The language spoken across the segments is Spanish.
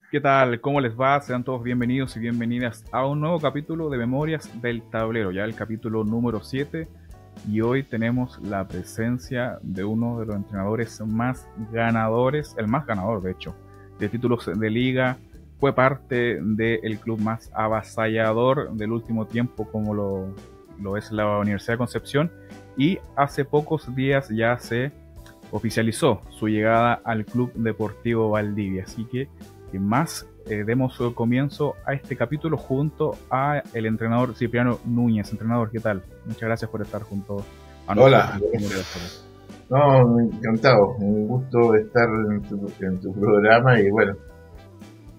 ¿Qué tal? ¿Cómo les va? Sean todos bienvenidos y bienvenidas a un nuevo capítulo de Memorias del Tablero, ya el capítulo número 7. Y hoy tenemos la presencia de uno de los entrenadores más ganadores, el más ganador de hecho, de títulos de liga. Fue parte del club más avasallador del último tiempo, como lo es la Universidad de Concepción. Y hace pocos días ya se oficializó su llegada al Club Deportivo Valdivia. Así que sin más, demos comienzo a este capítulo junto a el entrenador Cipriano Núñez. Entrenador, ¿qué tal? Muchas gracias por estar junto a Hola, nosotros. no, encantado, un gusto estar en tu programa y bueno,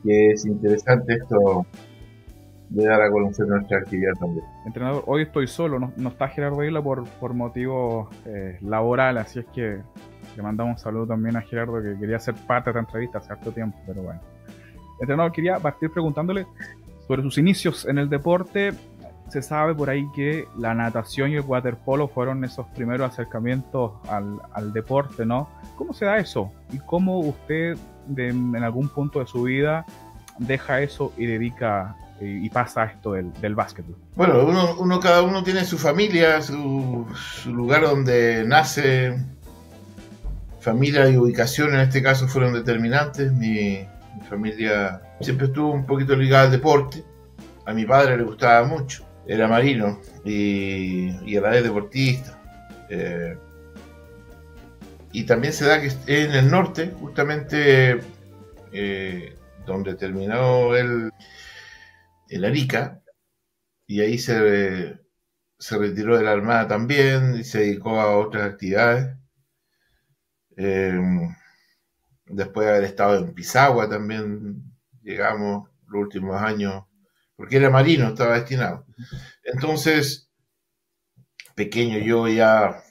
que es interesante esto de dar a conocer nuestra actividad también. Entrenador, hoy estoy solo, no está Gerardo Isla por motivos laborales, así es que le mandamos un saludo también a Gerardo, que quería ser parte de esta entrevista hace harto tiempo, pero bueno. Entrenador, quería partir preguntándole sobre sus inicios en el deporte. Se sabe por ahí que la natación y el waterpolo fueron esos primeros acercamientos al deporte, ¿no? ¿Cómo se da eso? ¿Y cómo usted en algún punto de su vida deja eso y dedica y pasa a esto del básquetbol? Bueno, cada uno tiene su familia, su lugar donde nace, familia y ubicación en este caso fueron determinantes. Mi familia siempre estuvo un poquito ligada al deporte, a mi padre le gustaba mucho, era marino y a la vez deportista. Y también se da que en el norte, justamente donde terminó él en Arica, y ahí se retiró de la Armada también y se dedicó a otras actividades. Eh, Después de haber estado en Pisagua también, llegamos los últimos años, porque era marino, estaba destinado. Entonces, pequeño yo ya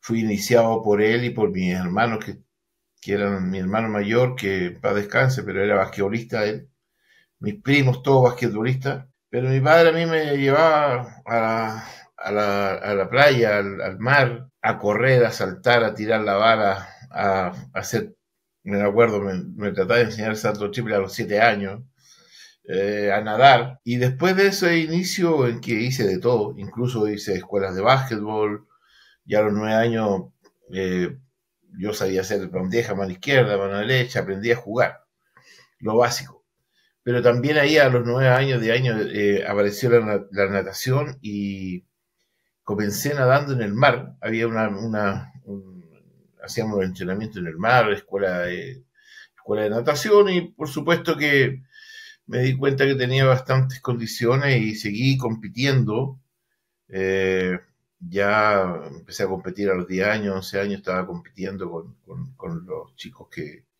fui iniciado por él y por mis hermanos, que eran mi hermano mayor, que para descanse, pero era basquetbolista él, mis primos todos basquetbolistas, pero mi padre a mí me llevaba a la playa, al mar, a correr, a saltar, a tirar la vara, a hacer, me acuerdo, me trataba de enseñar salto triple a los 7 años, a nadar, y después de ese inicio en que hice de todo, incluso hice escuelas de básquetbol, ya a los 9 años eh, yo sabía hacer bandeja, mano izquierda, mano derecha, aprendí a jugar, lo básico. Pero también ahí a los 9 años apareció la natación y comencé nadando en el mar. Había hacíamos entrenamiento en el mar, escuela de natación y por supuesto que me di cuenta que tenía bastantes condiciones y seguí compitiendo. Eh, ya empecé a competir a los 10 años, 11 años, estaba compitiendo con los chicos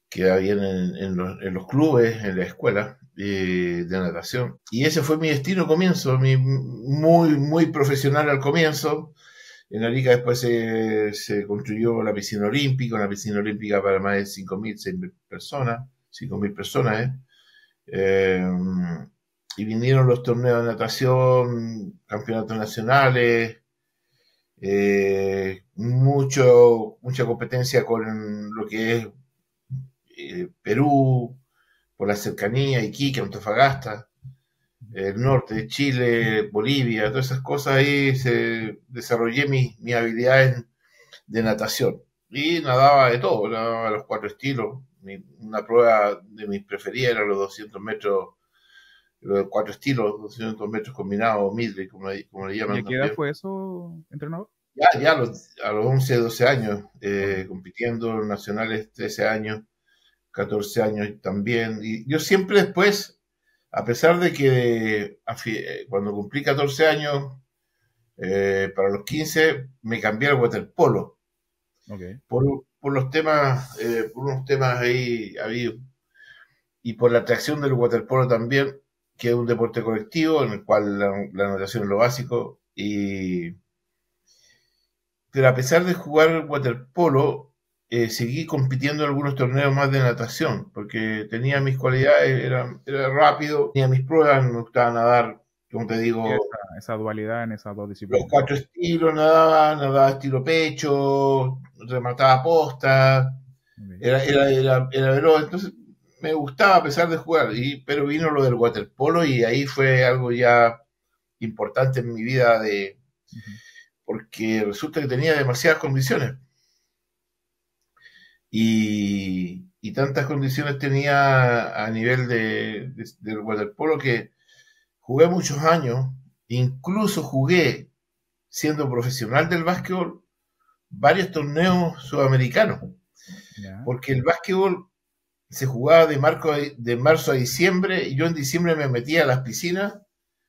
que habían en los clubes, en la escuela de natación. Y ese fue mi destino comienzo, muy profesional al comienzo. En Arica después se construyó la piscina olímpica, una piscina olímpica para más de 5.000, 6.000 personas, 5.000 personas, ¿eh? Eh, y vinieron los torneos de natación, campeonatos nacionales, mucha competencia con lo que es Perú, por la cercanía, Iquique, Antofagasta, el norte de Chile, Bolivia, todas esas cosas ahí desarrollé mi habilidad de natación. Y nadaba de todo, nadaba a los 4 estilos. Una prueba de mis preferidas era los 200 metros, los 4 estilos, 200 metros combinados, midley, como le ¿Y llaman a qué edad también. fue eso, entrenador? Ya a los 11, 12 años, Ok. compitiendo en nacionales 13 años, 14 años también. Y yo siempre después, a pesar de que cuando cumplí 14 años, para los 15 me cambié al waterpolo Ok. por, por unos temas ahí habidos y por la atracción del waterpolo también, que es un deporte colectivo en el cual la natación es lo básico. Pero a pesar de jugar waterpolo, seguí compitiendo en algunos torneos más de natación, porque tenía mis cualidades, era rápido, tenía mis pruebas, me gustaba nadar, como te Y digo, esa dualidad en esas dos los disciplinas. 4 estilos, nadaba estilo pecho, remataba posta, Ok. era veloz. Entonces, me gustaba a pesar de jugar, pero vino lo del waterpolo y ahí fue algo ya importante en mi vida Ujú. porque resulta que tenía demasiadas condiciones y tantas condiciones tenía a nivel del waterpolo que jugué muchos años, incluso jugué siendo profesional del básquetbol varios torneos sudamericanos, Ya. porque el básquetbol se jugaba de marzo a diciembre y yo en diciembre me metía a las piscinas,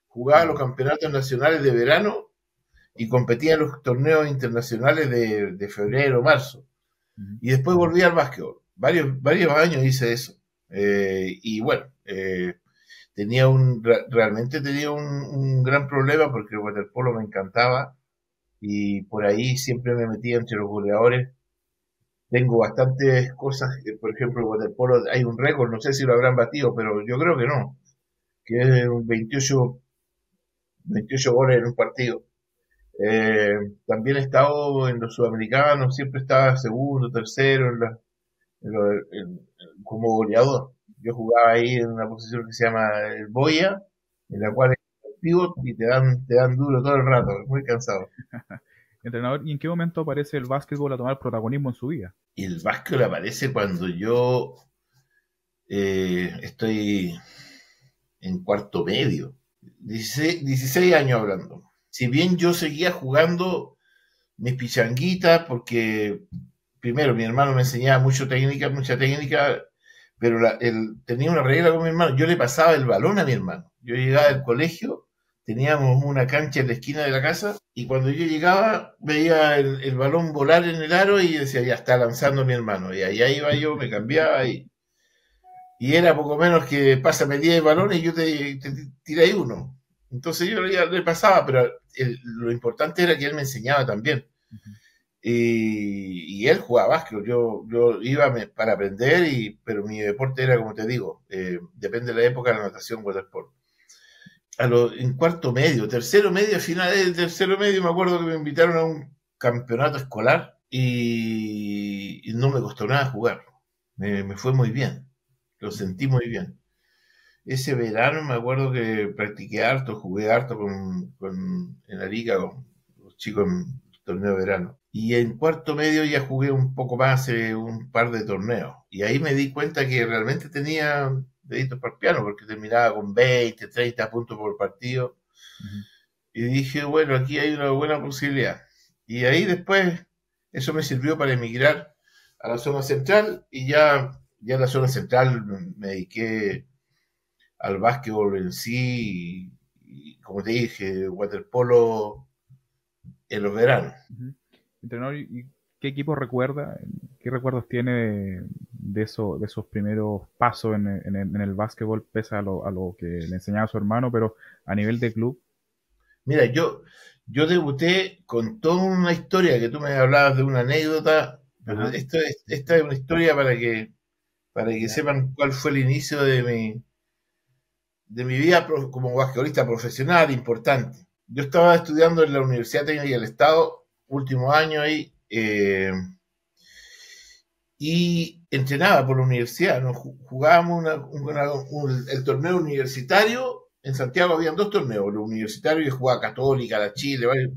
jugaba los Ya. campeonatos nacionales de verano y competía en los torneos internacionales de febrero, marzo. Ujú. Y después volví al básquetbol. Varios años hice eso. Y bueno, realmente tenía un gran problema porque el waterpolo me encantaba y por ahí siempre me metía entre los goleadores. Tengo bastantes cosas, por ejemplo, el waterpolo hay un récord, no sé si lo habrán batido, pero yo creo que no, que es un 28 goles en un partido. También he estado en los sudamericanos, siempre estaba segundo, tercero como goleador. Yo jugaba ahí en una posición que se llama el boya, en la cual es pivot y te dan duro todo el rato, muy cansado. Entrenador, ¿y en qué momento aparece el básquetbol a tomar protagonismo en su vida? Y el básquet aparece cuando yo estoy en cuarto medio, 16 años hablando. Si bien yo seguía jugando mis pichanguitas, porque primero mi hermano me enseñaba mucha técnica, pero tenía una regla con mi hermano, yo le pasaba el balón a mi hermano. Yo llegaba del colegio, teníamos una cancha en la esquina de la casa, y cuando yo llegaba veía el balón volar en el aro y decía, ya está lanzando mi hermano. Y allá iba yo, me cambiaba y era poco menos que pásame 10 balones y yo te tiré ahí uno. Entonces yo le pasaba, pero lo importante era que él me enseñaba también. Ujú. Y él jugaba básquet, yo iba para aprender, pero mi deporte era, como te digo, depende de la época, la natación, waterpolo. En cuarto medio, tercero medio, final del tercero medio, me acuerdo que me invitaron a un campeonato escolar y no me costó nada jugar. Me fue muy bien, lo sentí muy bien. Ese verano me acuerdo que practiqué harto, jugué harto en la liga con los chicos en el torneo de verano. Y en cuarto medio ya jugué un poco más, un par de torneos. Y ahí me di cuenta que realmente tenía deditos para el piano, porque terminaba con 20, 30 puntos por partido. Ujú. Y dije, bueno, aquí hay una buena posibilidad. Y ahí después eso me sirvió para emigrar a la zona central y ya en la zona central me dediqué al básquetbol en sí y, como te dije, waterpolo en los veranos. Ujú. Entrenador, ¿y qué equipo recuerda? ¿Qué recuerdos tiene de esos primeros pasos en el básquetbol, pese a lo que le enseñaba a su hermano, pero a nivel de club? Mira, yo debuté con toda una historia que tú me hablabas de una anécdota, pero Ajá. esta es una historia para que Ya. sepan cuál fue el inicio de mi vida como basquetbolista profesional importante. Yo estaba estudiando en la Universidad Técnica del Estado, último año ahí, y entrenaba por la universidad. Nos jugábamos el torneo universitario. En Santiago habían dos torneos, el universitario que jugaba Católica, la Chile, varios,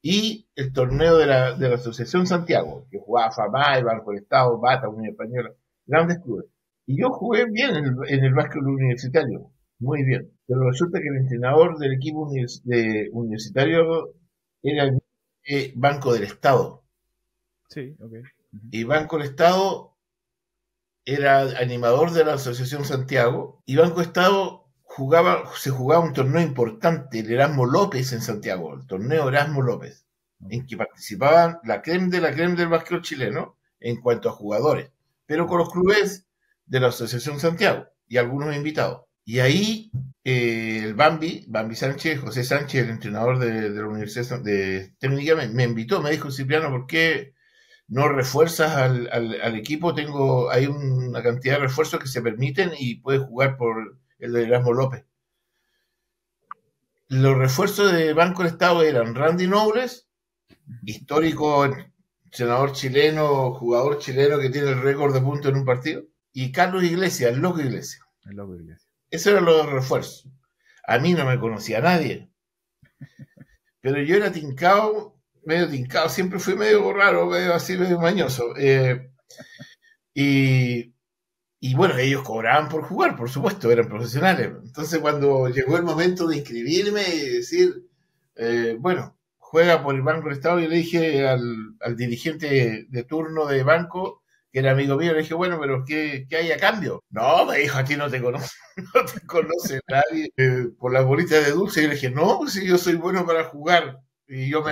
y el torneo de la Asociación Santiago, que jugaba FAMAI, Banco del Estado, Bata, Unión Española, grandes clubes. Y yo jugué bien en el básquet universitario, muy bien. Pero resulta que el entrenador del equipo universitario era el Banco del Estado. Sí, ok. Ujú. Y Banco del Estado era animador de la Asociación Santiago. Y Banco Estado se jugaba un torneo importante, el Erasmo López en Santiago, el torneo Erasmo López, Ok. en que participaban la creme de la creme del básquetbol chileno en cuanto a jugadores, pero con los clubes de la Asociación Santiago y algunos invitados. Y ahí el Bambi Sánchez, José Sánchez, el entrenador de la Universidad de Técnica, me invitó, me dijo, Cipriano, ¿por qué no refuerzas al equipo? Hay una cantidad de refuerzos que se permiten y puedes jugar por el de Erasmo López. Los refuerzos de Banco del Estado eran Randy Knowles, histórico senador chileno, jugador chileno que tiene el récord de puntos en un partido, y Carlos Iglesias, el Loco Iglesias. El Loco Iglesias. Esos eran los refuerzos. A mí no me conocía nadie. Pero yo era medio tincado, siempre fui medio raro, medio así, medio mañoso. Y bueno, ellos cobraban por jugar, por supuesto, eran profesionales. Entonces cuando llegó el momento de inscribirme y decir, bueno, juega por el Banco del Estado, yo le dije al dirigente de turno de banco, que era amigo mío, le dije, bueno, pero ¿qué hay a cambio? No, me dijo, a ti no te conoce, no te conoce nadie por las bolitas de dulce. Y yo le dije, no, pues si yo soy bueno para jugar. Y yo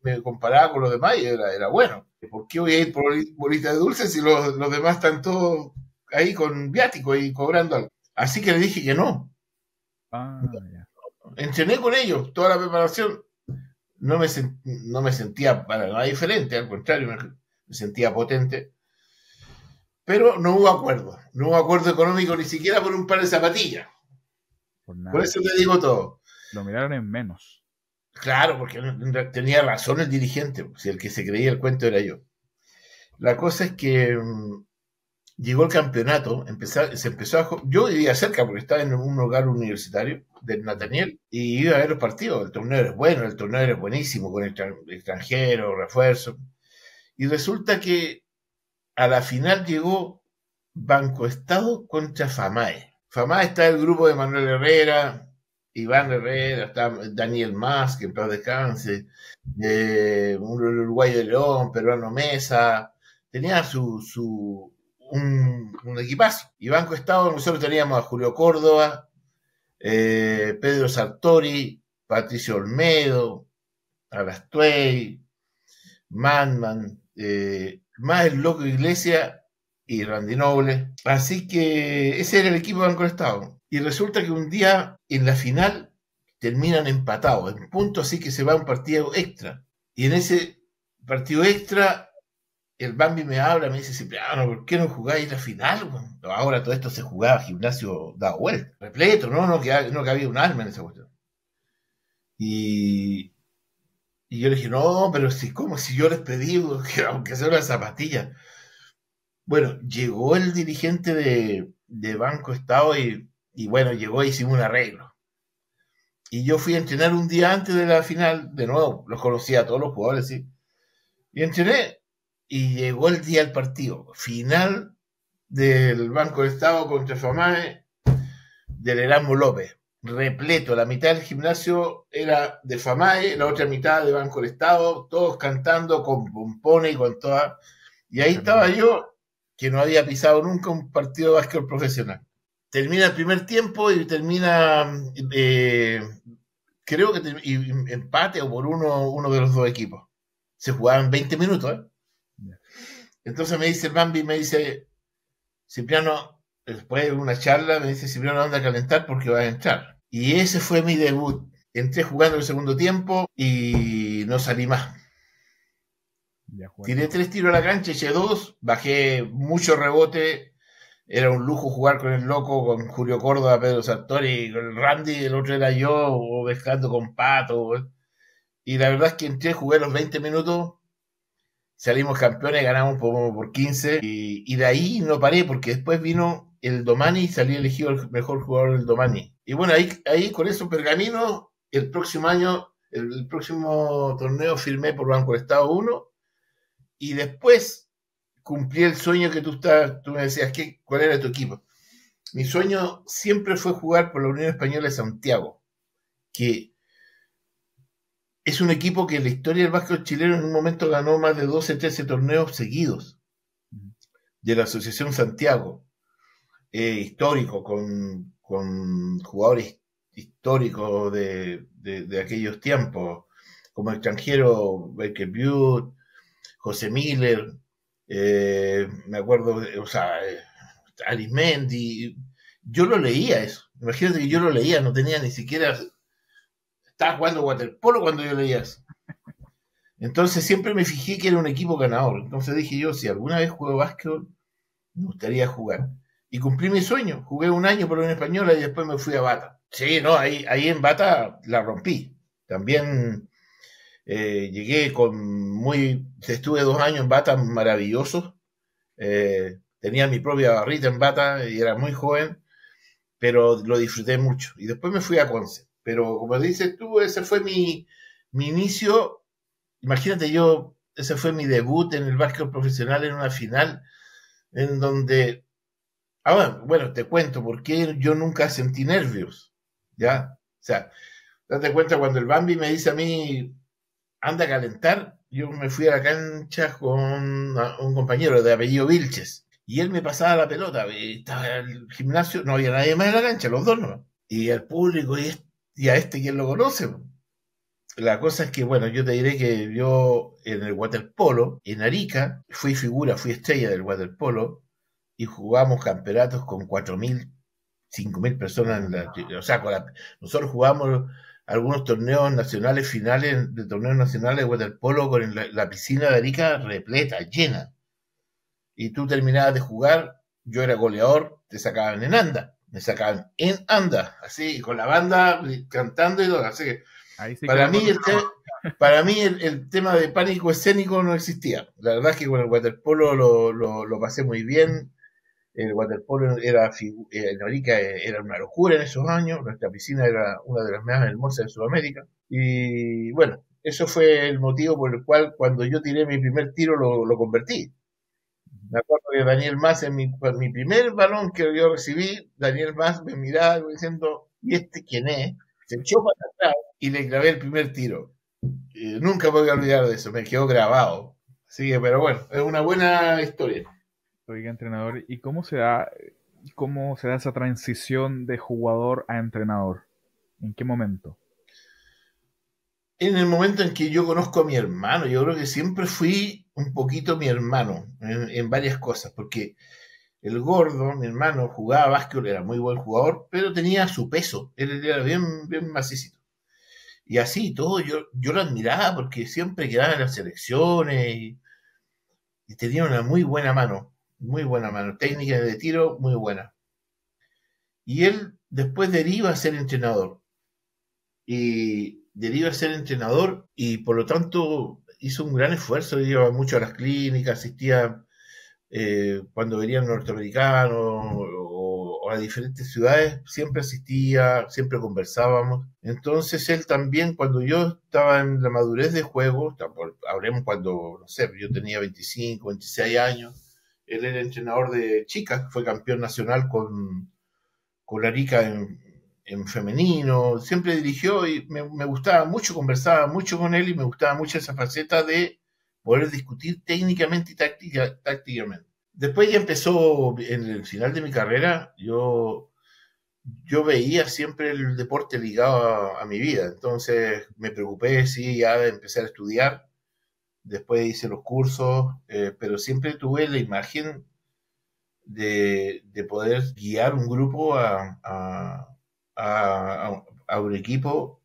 me comparaba con los demás y era bueno. ¿Por qué voy a ir por bolitas de dulce si los demás están todos ahí con viático y cobrando algo? Así que le dije que no. Ya. Entrené con ellos toda la preparación. No me sentía para nada diferente, al contrario, me sentía potente. Pero no hubo acuerdo económico ni siquiera por un par de zapatillas. Por eso te digo todo. Lo miraron en menos. Claro, porque tenía razón el dirigente, si el que se creía el cuento era yo. La cosa es que llegó el campeonato, se empezó yo vivía cerca porque estaba en un hogar universitario del Nathaniel y iba a ver los partidos. El torneo era bueno, el torneo era buenísimo con extranjeros, refuerzos. Y resulta que a la final llegó Banco Estado contra FAMAE. FAMAE está el grupo de Manuel Herrera, Iván Herrera, está Daniel Mas, que en paz descanse, un uruguayo de León, peruano Mesa, tenía un equipazo. Y Banco Estado, nosotros teníamos a Julio Córdoba, Pedro Sartori, Patricio Olmedo, Alastuey, Manman, más el Loco Iglesias y Randy Noble. Así que ese era el equipo de Banco del Estado. Y resulta que un día en la final terminan empatados en puntos, así que se va a un partido extra. Y en ese partido extra el Bambi me habla, me dice, Cipriano, ¿por qué no jugáis la final? Bueno, ahora todo esto se jugaba gimnasio dado vuelta, repleto, no cabía un alma en esa cuestión. Y yo le dije, no, pero ¿cómo? Si yo les pedí que aunque sea una zapatilla. Bueno, llegó el dirigente de Banco Estado y bueno, llegó y hicimos un arreglo. Y yo fui a entrenar un día antes de la final, de nuevo, los conocía a todos los jugadores, ¿sí? Y entrené, y llegó el día del partido. Final del Banco del Estado contra FAMAE del Erasmo López. Repleto, la mitad del gimnasio era de FAMAE, la otra mitad de Banco del Estado, todos cantando con pompones y con todas. Y ahí estaba yo, que no había pisado nunca un partido de básquetbol profesional. Termina el primer tiempo y termina, creo que empate o por uno de los dos equipos. Se jugaban 20 minutos, ¿eh? Entonces me dice el Bambi, me dice, Cipriano, después de una charla, me dice, Cipriano, anda a calentar porque vas a entrar. Y ese fue mi debut. Entré jugando el segundo tiempo y no salí más. Tiré 3 tiros a la cancha, eché 2, bajé mucho rebote. Era un lujo jugar con el Loco, con Julio Córdoba, Pedro Sartori, con el Randy, el otro era yo, o pescando con Pato. Y la verdad es que entré, jugué los 20 minutos, salimos campeones, ganamos por 15, y de ahí no paré, porque después vino el Domani y salí elegido el mejor jugador del Domani. Y bueno, ahí con esos pergaminos, el próximo año, el próximo torneo firmé por Banco del Estado 1, y después cumplí el sueño que tú me decías, ¿cuál era tu equipo? Mi sueño siempre fue jugar por la Unión Española de Santiago, que es un equipo que en la historia del básquet chileno en un momento ganó más de 12, 13 torneos seguidos de la Asociación Santiago, histórico, con jugadores históricos de aquellos tiempos, como extranjero, Baker Butte, José Miller, me acuerdo, Arismendi. Yo lo leía eso. Imagínate que yo lo leía, no tenía ni siquiera. Estaba jugando waterpolo cuando yo leía eso. Entonces siempre me fijé que era un equipo ganador. Entonces dije yo, si alguna vez juego básquetbol, me gustaría jugar. Y cumplí mi sueño. Jugué un año por la Unión Española y después me fui a Bata. Sí, no, ahí en Bata la rompí. También llegué estuve 2 años en Bata maravillosos. tenía mi propia barrita en bata y era muy joven, pero lo disfruté mucho. Y después me fui a Conce. Pero como dices tú, ese fue mi inicio. Imagínate ese fue mi debut en el básquet profesional en una final en donde, bueno, te cuento por qué yo nunca sentí nervios, ¿ya? O sea, date cuenta cuando el Bambi me dice a mí, anda a calentar, yo me fui a la cancha con un compañero de apellido Vilches, y él me pasaba la pelota, estaba en el gimnasio, no había nadie más en la cancha, los dos no, y el público, y a ¿quién lo conoce? La cosa es que, bueno, yo te diré que yo en el waterpolo, en Arica, fui estrella del waterpolo, y jugamos campeonatos con 4.000, 5.000 personas o sea, nosotros jugamos algunos torneos nacionales, finales de torneos nacionales de waterpolo con la piscina de Arica repleta, llena. Y tú terminabas de jugar, yo era goleador, te sacaban en anda, me sacaban en anda, así, con la banda cantando y todo. Así que Ahí sí para mí el tema de pánico escénico no existía. La verdad es que con el waterpolo lo pasé muy bien. El waterpolo en Arica era una locura en esos años. Nuestra piscina era una de las más hermosas de Sudamérica. Y bueno, eso fue el motivo por el cual cuando yo tiré mi primer tiro lo convertí. Me acuerdo que Daniel Mas, en mi primer balón que yo recibí, Daniel Mas me miraba diciendo, ¿y este quién es? Se echó para atrás y le clavé el primer tiro. Nunca me voy a olvidar de eso, me quedó grabado. Así que, pero bueno, es una buena historia. Oiga, entrenador, ¿y cómo se da esa transición de jugador a entrenador? ¿En qué momento? En el momento en que yo conozco a mi hermano, yo creo que siempre fui un poquito mi hermano en varias cosas, porque el gordo, mi hermano, jugaba básquet, era muy buen jugador, pero tenía su peso, él era bien, bien macicito. Y así todo, yo lo admiraba porque siempre quedaba en las selecciones y tenía una muy buena mano, técnica de tiro muy buena. Y él después deriva a ser entrenador. Y por lo tanto hizo un gran esfuerzo, iba mucho a las clínicas, asistía cuando venían norteamericanos o a diferentes ciudades, siempre asistía, siempre conversábamos. Entonces él también, cuando yo estaba en la madurez de juego, hablemos cuando, no sé, yo tenía 25, 26 años, él era entrenador de chicas, fue campeón nacional con Arica en femenino, siempre dirigió y me gustaba mucho, conversaba mucho con él y me gustaba mucho esa faceta de poder discutir técnicamente y tácticamente. Después ya empezó, en el final de mi carrera, yo veía siempre el deporte ligado a mi vida, entonces me preocupé, sí, ya de empezar a estudiar, después hice los cursos, pero siempre tuve la imagen de poder guiar un grupo a un equipo.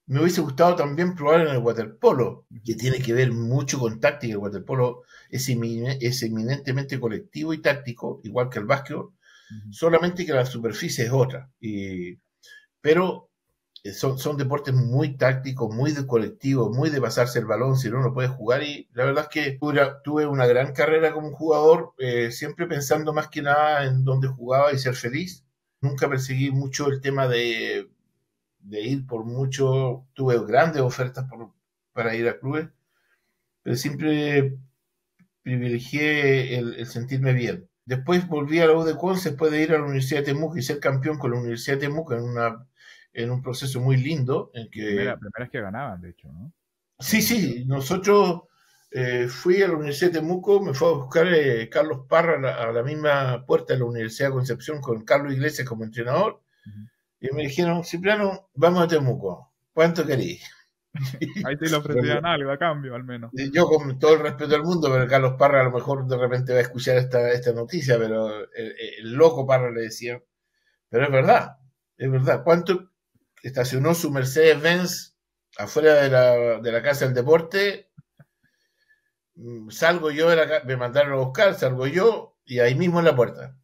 Me hubiese gustado también probar en el waterpolo, que tiene que ver mucho con táctica. El waterpolo es eminentemente colectivo y táctico, igual que el básquetbol, Ujú. solamente que la superficie es otra. Pero son deportes muy tácticos, muy de colectivo, muy de pasarse el balón si no puede jugar. Y la verdad es que tuve una gran carrera como jugador, siempre pensando más que nada en dónde jugaba y ser feliz. Nunca perseguí mucho el tema de ir por mucho. Tuve grandes ofertas para ir a clubes, pero siempre privilegié el sentirme bien. Después volví a la U de Conce después de ir a la Universidad de Temuco y ser campeón con la Universidad de Temuco en un proceso muy lindo en que Primera vez que ganaban, de hecho, ¿no? sí, sí, nosotros fui a la Universidad de Temuco, me fue a buscar Carlos Parra a la misma puerta de la Universidad de Concepción con Carlos Iglesias como entrenador Ujú. y me dijeron, Cipriano, vamos a Temuco, ¿cuánto querís? Ahí te le ofrecían algo a cambio, al menos. Yo con todo el respeto del mundo, pero Carlos Parra a lo mejor de repente va a escuchar esta noticia, pero el loco Parra le decía, pero es verdad, ¿cuánto estacionó su Mercedes-Benz afuera de la Casa del Deporte? Salgo yo me mandaron a buscar, salgo yo y ahí mismo en la puerta.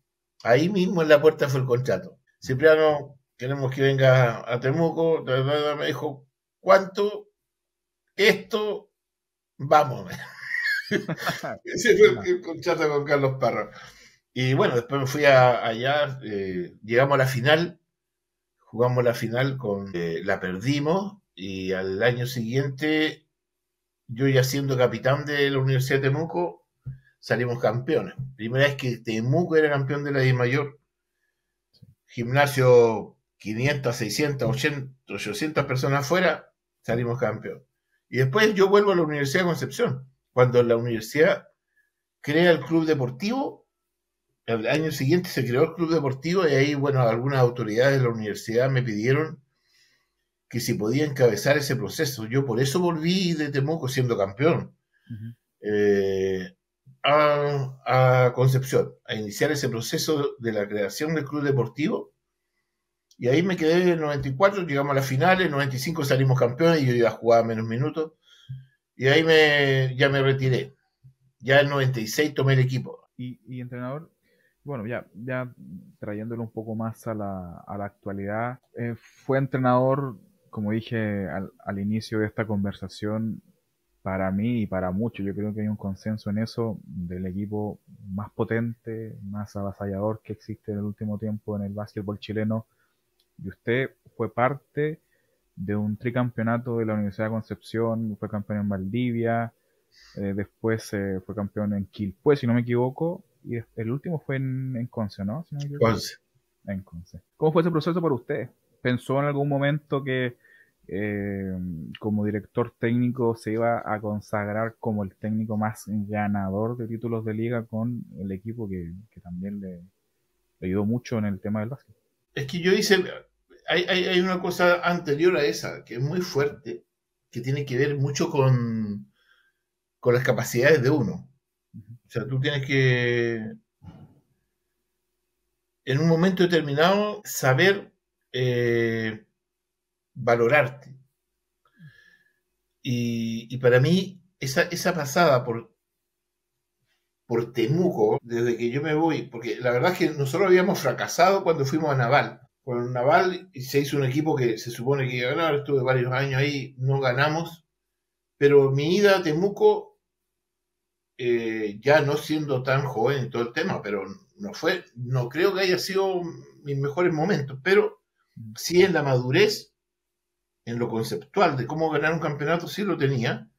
Ahí mismo en la puerta fue el contrato. Cipriano, queremos que venga a Temuco, me dijo, ¿cuánto? Esto, vamos. Ese fue el contrato con Carlos Parra. Y bueno, después me fui allá, llegamos a la final, jugamos la final, la perdimos y al año siguiente, yo ya siendo capitán de la Universidad de Temuco, salimos campeones. Primera vez que Temuco era campeón de la D mayor, gimnasio 500, 600, 80, 800 personas afuera, salimos campeón. Y después yo vuelvo a la Universidad de Concepción, cuando la universidad crea el club deportivo. El año siguiente se creó el club deportivo y ahí, bueno, algunas autoridades de la universidad me pidieron que si podía encabezar ese proceso. Yo por eso volví de Temuco siendo campeón Ujú. a Concepción, a iniciar ese proceso de la creación del club deportivo. Y ahí me quedé en el 94, llegamos a la final, en el 95 salimos campeones y yo iba a jugar menos minutos. Y ahí ya me retiré. Ya en el 96 tomé el equipo. Y entrenador, bueno, ya trayéndolo un poco más a la actualidad, fue entrenador, como dije al inicio de esta conversación, para mí y para muchos, yo creo que hay un consenso en eso, del equipo más potente, más avasallador que existe en el último tiempo en el básquetbol chileno. Y usted fue parte de un tricampeonato de la Universidad de Concepción, fue campeón en Valdivia, después fue campeón en Quilpué, si no me equivoco, y el último fue en Conce, ¿no? Si no me equivoco. Entonces, En Conce. ¿Cómo fue ese proceso para usted? ¿Pensó en algún momento que eh, como director técnico se iba a consagrar como el técnico más ganador de títulos de liga con el equipo que también le ayudó mucho en el tema del básquet? es que yo hice, hay una cosa anterior a esa que es muy fuerte, que tiene que ver mucho con las capacidades de uno. O sea, tú tienes que, en un momento determinado, saber valorarte. Y para mí, esa pasada por Temuco, desde que yo me voy, porque la verdad es que nosotros habíamos fracasado cuando fuimos a Naval. Con Naval se hizo un equipo que se supone que iba a ganar, estuve varios años ahí, no ganamos, pero mi ida a Temuco, ya no siendo tan joven y todo el tema, pero no creo que haya sido mis mejores momentos, pero sí en la madurez, en lo conceptual de cómo ganar un campeonato, sí lo tenía.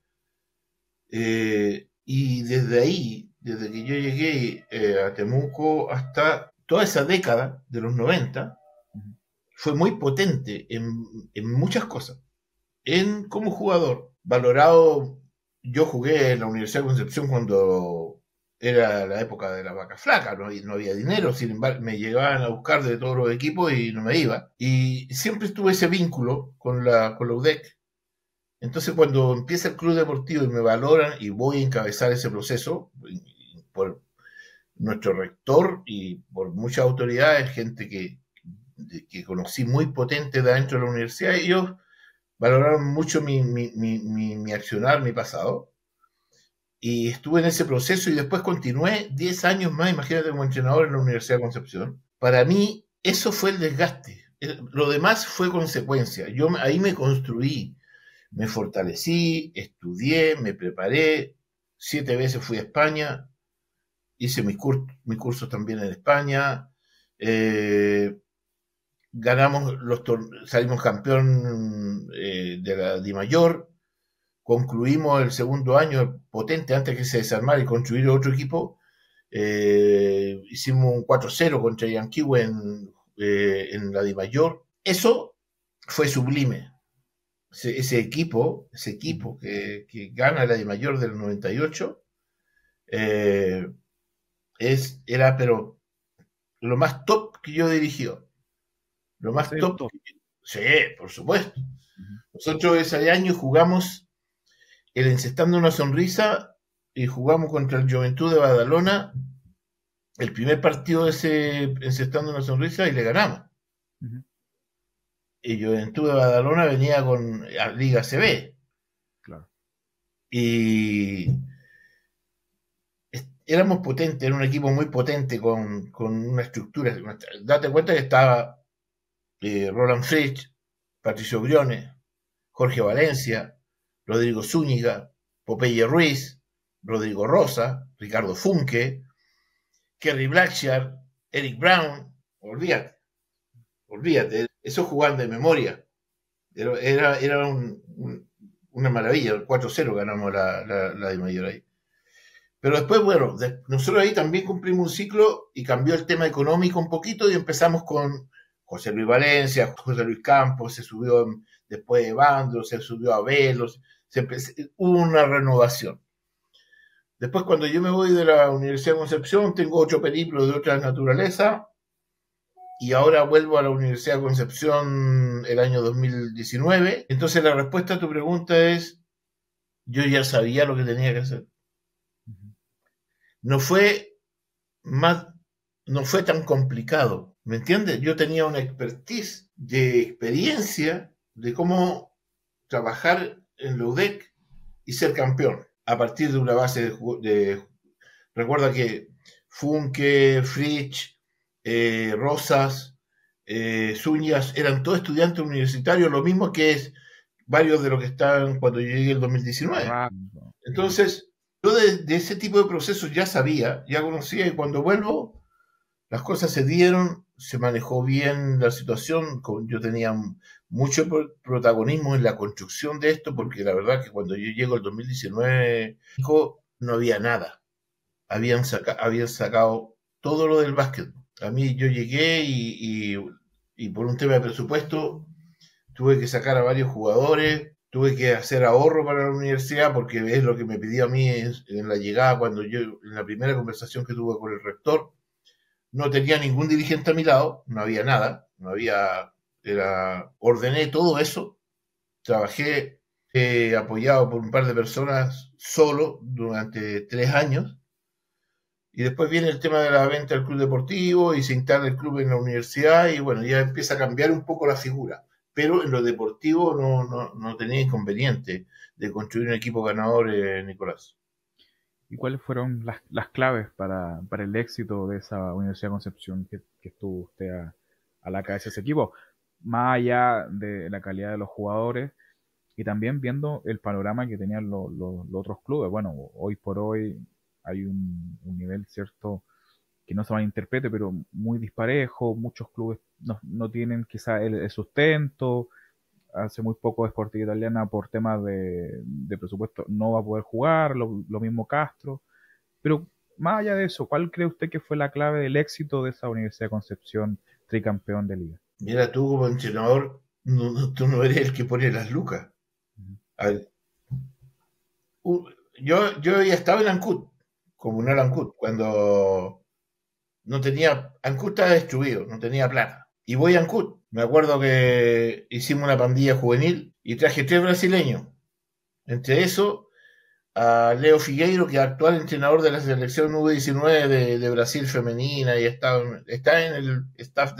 Y desde ahí, desde que yo llegué a Temuco hasta toda esa década de los 90, Ujú. fue muy potente en muchas cosas. Como jugador, valorado, yo jugué en la Universidad de Concepción cuando era la época de la vaca flaca, no había dinero, sin embargo me llegaban a buscar de todos los equipos y no me iba. Y siempre tuve ese vínculo con la UDEC. Entonces, cuando empieza el club deportivo y me valoran y voy a encabezar ese proceso, por nuestro rector y por muchas autoridades, gente que conocí muy potente de adentro de la universidad, ellos valoraron mucho mi accionar, mi pasado. Y estuve en ese proceso y después continué 10 años más, imagínate, como entrenador en la Universidad de Concepción. Para mí, eso fue el desgaste. Lo demás fue consecuencia. Yo ahí me construí, me fortalecí, estudié, me preparé, 7 veces fui a España, hice mis cursos también en España, salimos campeón de la Di Mayor, concluimos el segundo año potente antes que se desarmara y construir otro equipo, hicimos un 4-0 contra Yanquiwe en la Di Mayor. Eso fue sublime. Ese equipo que gana la de mayor del 98, era pero lo más top que yo dirigió. Lo más Ese es el top. top. Sí, por supuesto. Ujú. Nosotros ese año jugamos el Encestando una Sonrisa y jugamos contra el Juventud de Badalona el primer partido de ese Encestando una Sonrisa y le ganamos. Ujú. Y Juventud de Badalona venía con la Liga CB. Claro. Y éramos potentes, era un equipo muy potente con una estructura. Date cuenta que estaba Roland Fritz, Patricio Briones, Jorge Valencia, Rodrigo Zúñiga, Popeye Ruiz, Rodrigo Rosa, Ricardo Funke, Kerry Blackshear, Eric Brown, olvídate, eso jugando de memoria. Era una maravilla, 4-0 ganamos la de mayor ahí. Pero después, bueno, nosotros ahí también cumplimos un ciclo y cambió el tema económico un poquito y empezamos con José Luis Valencia, José Luis Campos, se subió después de Bandro, se subió a Velos, hubo una renovación. Después, cuando yo me voy de la Universidad de Concepción, tengo 8 periplos de otra naturaleza y ahora vuelvo a la Universidad de Concepción el año 2019. Entonces, la respuesta a tu pregunta es, yo ya sabía lo que tenía que hacer. No fue tan complicado, ¿me entiendes? Yo tenía una expertise de experiencia de cómo trabajar en la UDEC y ser campeón a partir de una base recuerda que Funke, Fritsch, Rosas, Zúñigas eran todos estudiantes universitarios, lo mismo que es varios de los que están cuando yo llegué en el 2019. Entonces, yo de ese tipo de procesos ya sabía, ya conocía, y cuando vuelvo, las cosas se dieron, se manejó bien la situación, yo tenía mucho protagonismo en la construcción de esto, porque la verdad que cuando yo llego al 2019 no había nada. Habían sacado todo lo del básquet. A mí yo llegué y por un tema de presupuesto tuve que sacar a varios jugadores, tuve que hacer ahorro para la universidad porque es lo que me pidió a mí en la llegada, cuando yo, en la primera conversación que tuve con el rector, no tenía ningún dirigente a mi lado, no había nada, ordené todo eso, trabajé apoyado por un par de personas solo durante 3 años, y después viene el tema de la venta del club deportivo y se instala el club en la universidad y bueno, ya empieza a cambiar un poco la figura. Pero en lo deportivo no tenía inconveniente de construir un equipo ganador, Nicolás. ¿Y cuáles fueron las claves para el éxito de esa Universidad de Concepción que estuvo usted a la cabeza de ese equipo? Más allá de la calidad de los jugadores y también viendo el panorama que tenían los otros clubes. Bueno, hoy por hoy hay un nivel cierto que no se malinterprete, pero muy disparejo. Muchos clubes no tienen quizá el sustento. Hace muy poco Sporting Italiana por temas de presupuesto no va a poder jugar, lo mismo Castro. Pero más allá de eso, ¿cuál cree usted que fue la clave del éxito de esa Universidad de Concepción tricampeón de liga? Mira, tú como entrenador, tú no eres el que pone las lucas. A ver, yo ya estaba en Ancud, Comunal Ancud, cuando no tenía, Ancud estaba destruido, no tenía plata. Y voy a Ancud. Me acuerdo que hicimos una pandilla juvenil y traje 3 brasileños. Entre eso, a Leo Figueiro, que es actual entrenador de la selección U19 de Brasil femenina y está en el staff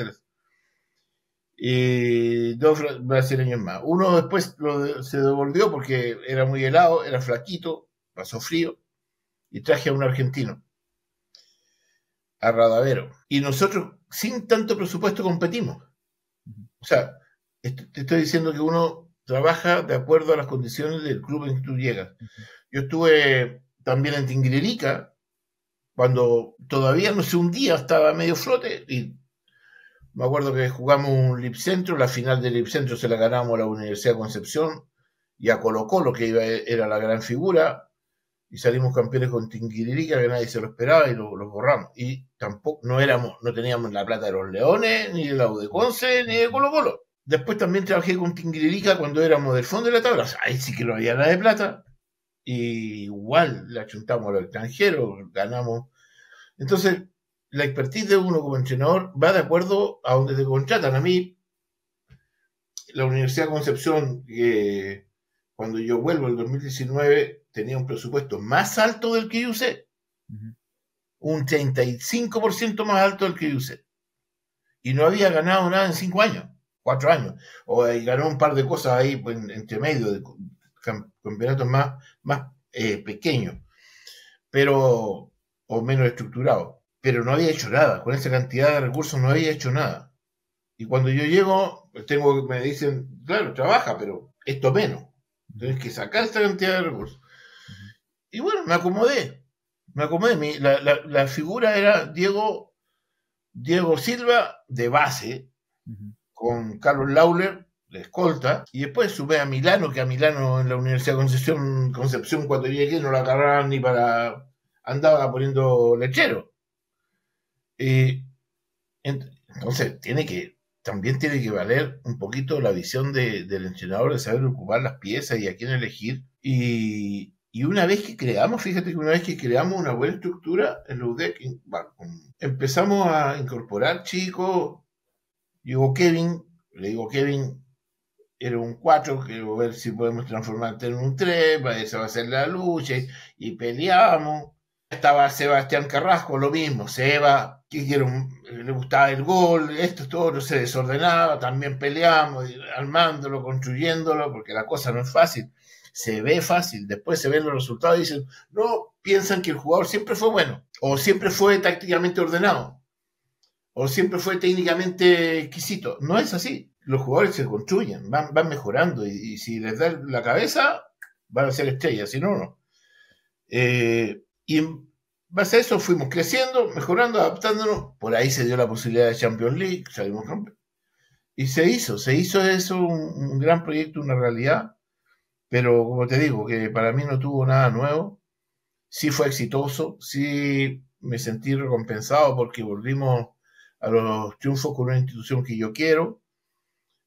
y 2 brasileños más. Uno después se devolvió porque era muy helado, era flaquito, pasó frío, y traje a un argentino, a Radavero. Y nosotros, sin tanto presupuesto, competimos. O sea, te estoy diciendo que uno trabaja de acuerdo a las condiciones del club en que tú llegas. Yo estuve también en Tinguiririca, cuando todavía no sé, un día estaba medio flote, y me acuerdo que jugamos un Lipcentro, la final del Lipcentro se la ganamos a la Universidad de Concepción y a Colo Colo, que era la gran figura, y salimos campeones con Tinguiririca, que nadie se lo esperaba, y los borramos. Y tampoco no teníamos la plata de los Leones, ni de la U de Conce, ni de Colo Colo. Después también trabajé con Tinguiririca cuando éramos del fondo de la tabla. O sea, ahí sí que no había nada de plata. Y igual la chuntamos a los extranjeros, ganamos. Entonces, la expertise de uno como entrenador va de acuerdo a donde te contratan. A mí, la Universidad de Concepción, cuando yo vuelvo en 2019, tenía un presupuesto más alto del que yo usé. Un 35% más alto del que yo usé. Y no había ganado nada en 5 años, 4 años. O ganó un par de cosas ahí pues, entre medio de campeonatos más pequeños, pero o menos estructurados. Pero no había hecho nada. Con esa cantidad de recursos no había hecho nada. Y cuando yo llego, me dicen, claro, trabaja, pero esto menos. Tienes que sacar esta cantidad de recursos. Y bueno, me acomodé. Me acomodé. La figura era Diego Silva de base, Ujú. con Carlos Lauler de escolta, y después sumé a Milano, que a Milano en la Universidad de Concepción cuando llegué no la agarraban ni para... andaba poniendo lechero. Y entonces también tiene que valer un poquito la visión del entrenador de saber ocupar las piezas y a quién elegir. Y una vez que creamos, fíjate que una vez que creamos una buena estructura en la UDEC, empezamos a incorporar chicos. Llegó Kevin, le digo Kevin, era un 4, quiero ver si podemos transformarte en un 3, esa va a ser la lucha, y peleamos. Estaba Sebastián Carrasco, lo mismo, Seba, le gustaba el gol, esto, todo, no se desordenaba, también peleamos, armándolo, construyéndolo, porque la cosa no es fácil, se ve fácil, después se ven los resultados y dicen, no, piensan que el jugador siempre fue bueno, o siempre fue tácticamente ordenado, o siempre fue técnicamente exquisito. No es así. Los jugadores se construyen, van mejorando y si les da la cabeza, van a ser estrellas, si no, no. Y en base a eso fuimos creciendo, mejorando, adaptándonos. Por ahí se dio la posibilidad de Champions League, salimos campeones. Y se hizo eso un gran proyecto, una realidad, pero como te digo, que para mí no tuvo nada nuevo. Sí fue exitoso, sí me sentí recompensado porque volvimos a los triunfos con una institución que yo quiero,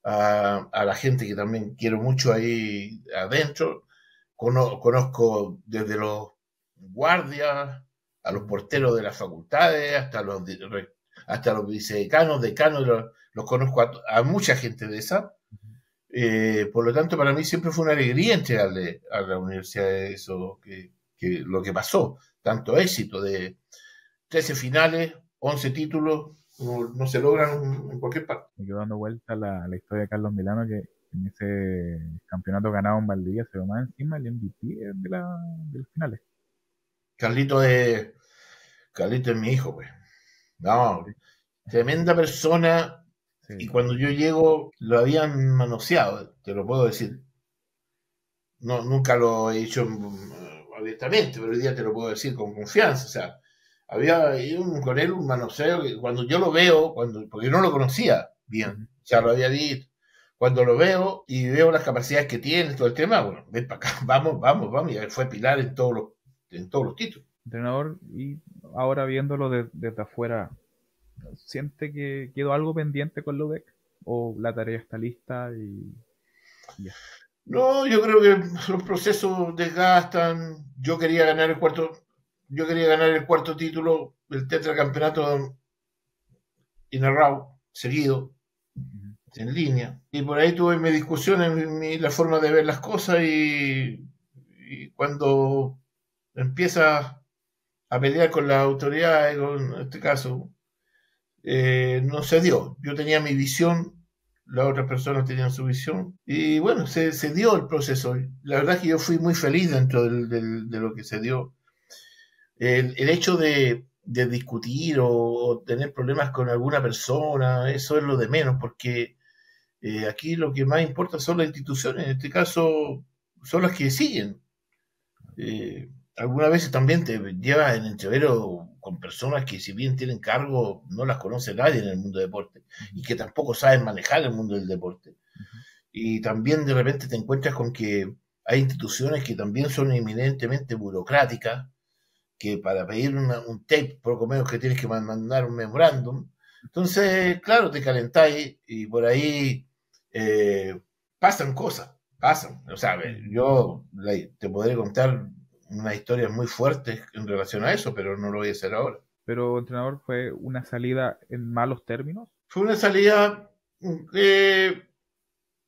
a la gente que también quiero mucho ahí adentro. Conozco desde los guardias, a los porteros de las facultades, hasta los vicedecanos, decanos, los conozco a mucha gente de esa. Por lo tanto, para mí siempre fue una alegría entregarle a la universidad eso que lo que pasó. Tanto éxito de 13 finales, 11 títulos, no se logran en cualquier parte. Me quedó dando vuelta la historia de Carlos Milano, que en ese campeonato ganado en Valdivia se lo más encima el MVP de los finales. Carlito Carlito es mi hijo, pues. No, Sí, tremenda persona. Y sí. cuando yo llego, lo habían manoseado, te lo puedo decir. No, nunca lo he dicho abiertamente, pero hoy día te lo puedo decir con confianza. O sea, había con él un manoseo que cuando yo lo veo, porque no lo conocía bien, Ujú. ya lo había visto. Cuando lo veo y veo las capacidades que tiene, todo el tema, bueno, ven para acá, vamos, y él fue pilar en todos los títulos. Entrenador, y ahora viéndolo desde afuera, ¿siente que quedó algo pendiente con Ludek? ¿O la tarea está lista y ya? No, yo creo que los procesos desgastan. Yo quería ganar el cuarto título, el tetracampeonato seguido, Ujú. en línea. Y por ahí tuve mi discusión en la forma de ver las cosas y cuando empiezas a pelear con las autoridades, en este caso, no se dio. Yo tenía mi visión, las otras personas tenían su visión. Y bueno, se dio el proceso. La verdad es que yo fui muy feliz dentro de lo que se dio. El hecho de discutir o tener problemas con alguna persona, eso es lo de menos, porque aquí lo que más importa son las instituciones, en este caso son las que siguen. Algunas veces también te llevas en entrevero con personas que si bien tienen cargo, no las conoce nadie en el mundo del deporte y Ujú. que tampoco saben manejar el mundo del deporte. Ujú. Y también de repente te encuentras con que hay instituciones que también son eminentemente burocráticas, que para pedir un tape, poco menos que tienes que mandar un memorándum. Entonces, claro, te calentáis y por ahí pasan cosas, pasan. O sea, Ujú. te podré contar unas historias muy fuertes en relación a eso, pero no lo voy a hacer ahora. Pero, entrenador, ¿fue una salida en malos términos? Fue una salida, eh,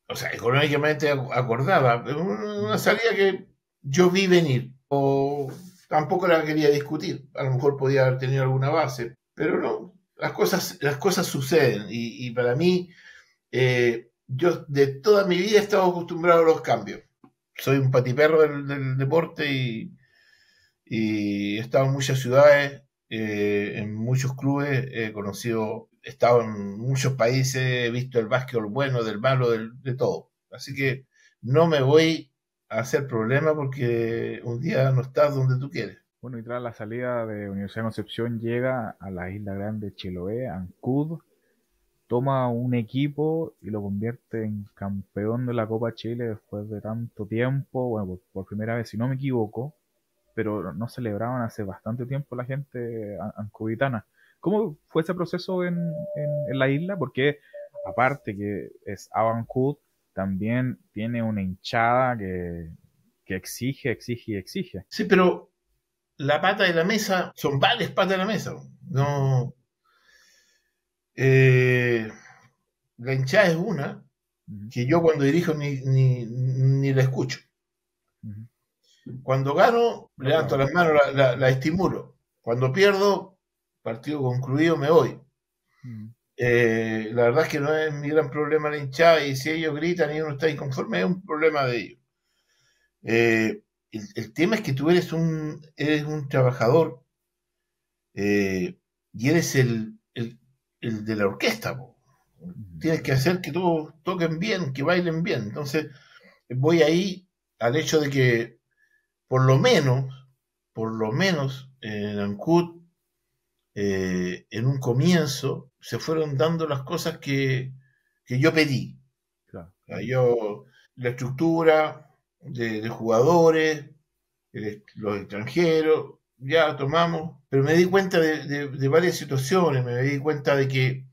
o sea, económicamente acordada, pero una Ujú. salida que yo vi venir, o tampoco la quería discutir, a lo mejor podía haber tenido alguna base, pero no, las cosas suceden y para mí, yo de toda mi vida he estado acostumbrado a los cambios. Soy un patiperro del deporte y he estado en muchas ciudades, en muchos clubes, he estado en muchos países, he visto el básquetbol bueno, del malo, de todo. Así que no me voy a hacer problema porque un día no estás donde tú quieres. Bueno, y tras la salida de Universidad de Concepción llega a la isla grande Chiloé, Ancud, toma un equipo y lo convierte en campeón de la Copa Chile después de tanto tiempo, bueno, por primera vez, si no me equivoco, pero no celebraban hace bastante tiempo la gente ancuditana. ¿Cómo fue ese proceso en la isla? Porque aparte que es Abancud, también tiene una hinchada que exige, exige y exige. Sí, pero la pata de la mesa, son varias patas de la mesa. No, eh, la hinchada es una Ujú, que yo cuando dirijo ni la escucho. ujú. Cuando gano, No, levanto claro. las manos, la estimulo. Cuando pierdo, partido concluido, me voy. Ujú, La verdad es que no es mi gran problema la hinchada y si ellos gritan y uno está inconforme, es un problema de ellos. El tema es que tú eres un trabajador y eres el de la orquesta. Po. ujú. Tienes que hacer que todos toquen bien, que bailen bien. Entonces, voy ahí al hecho de que por lo menos, por lo menos en Ancud, en un comienzo, se fueron dando las cosas que yo pedí. Claro. O sea, yo, la estructura de jugadores, los extranjeros, ya tomamos, pero me di cuenta de varias situaciones, me di cuenta de que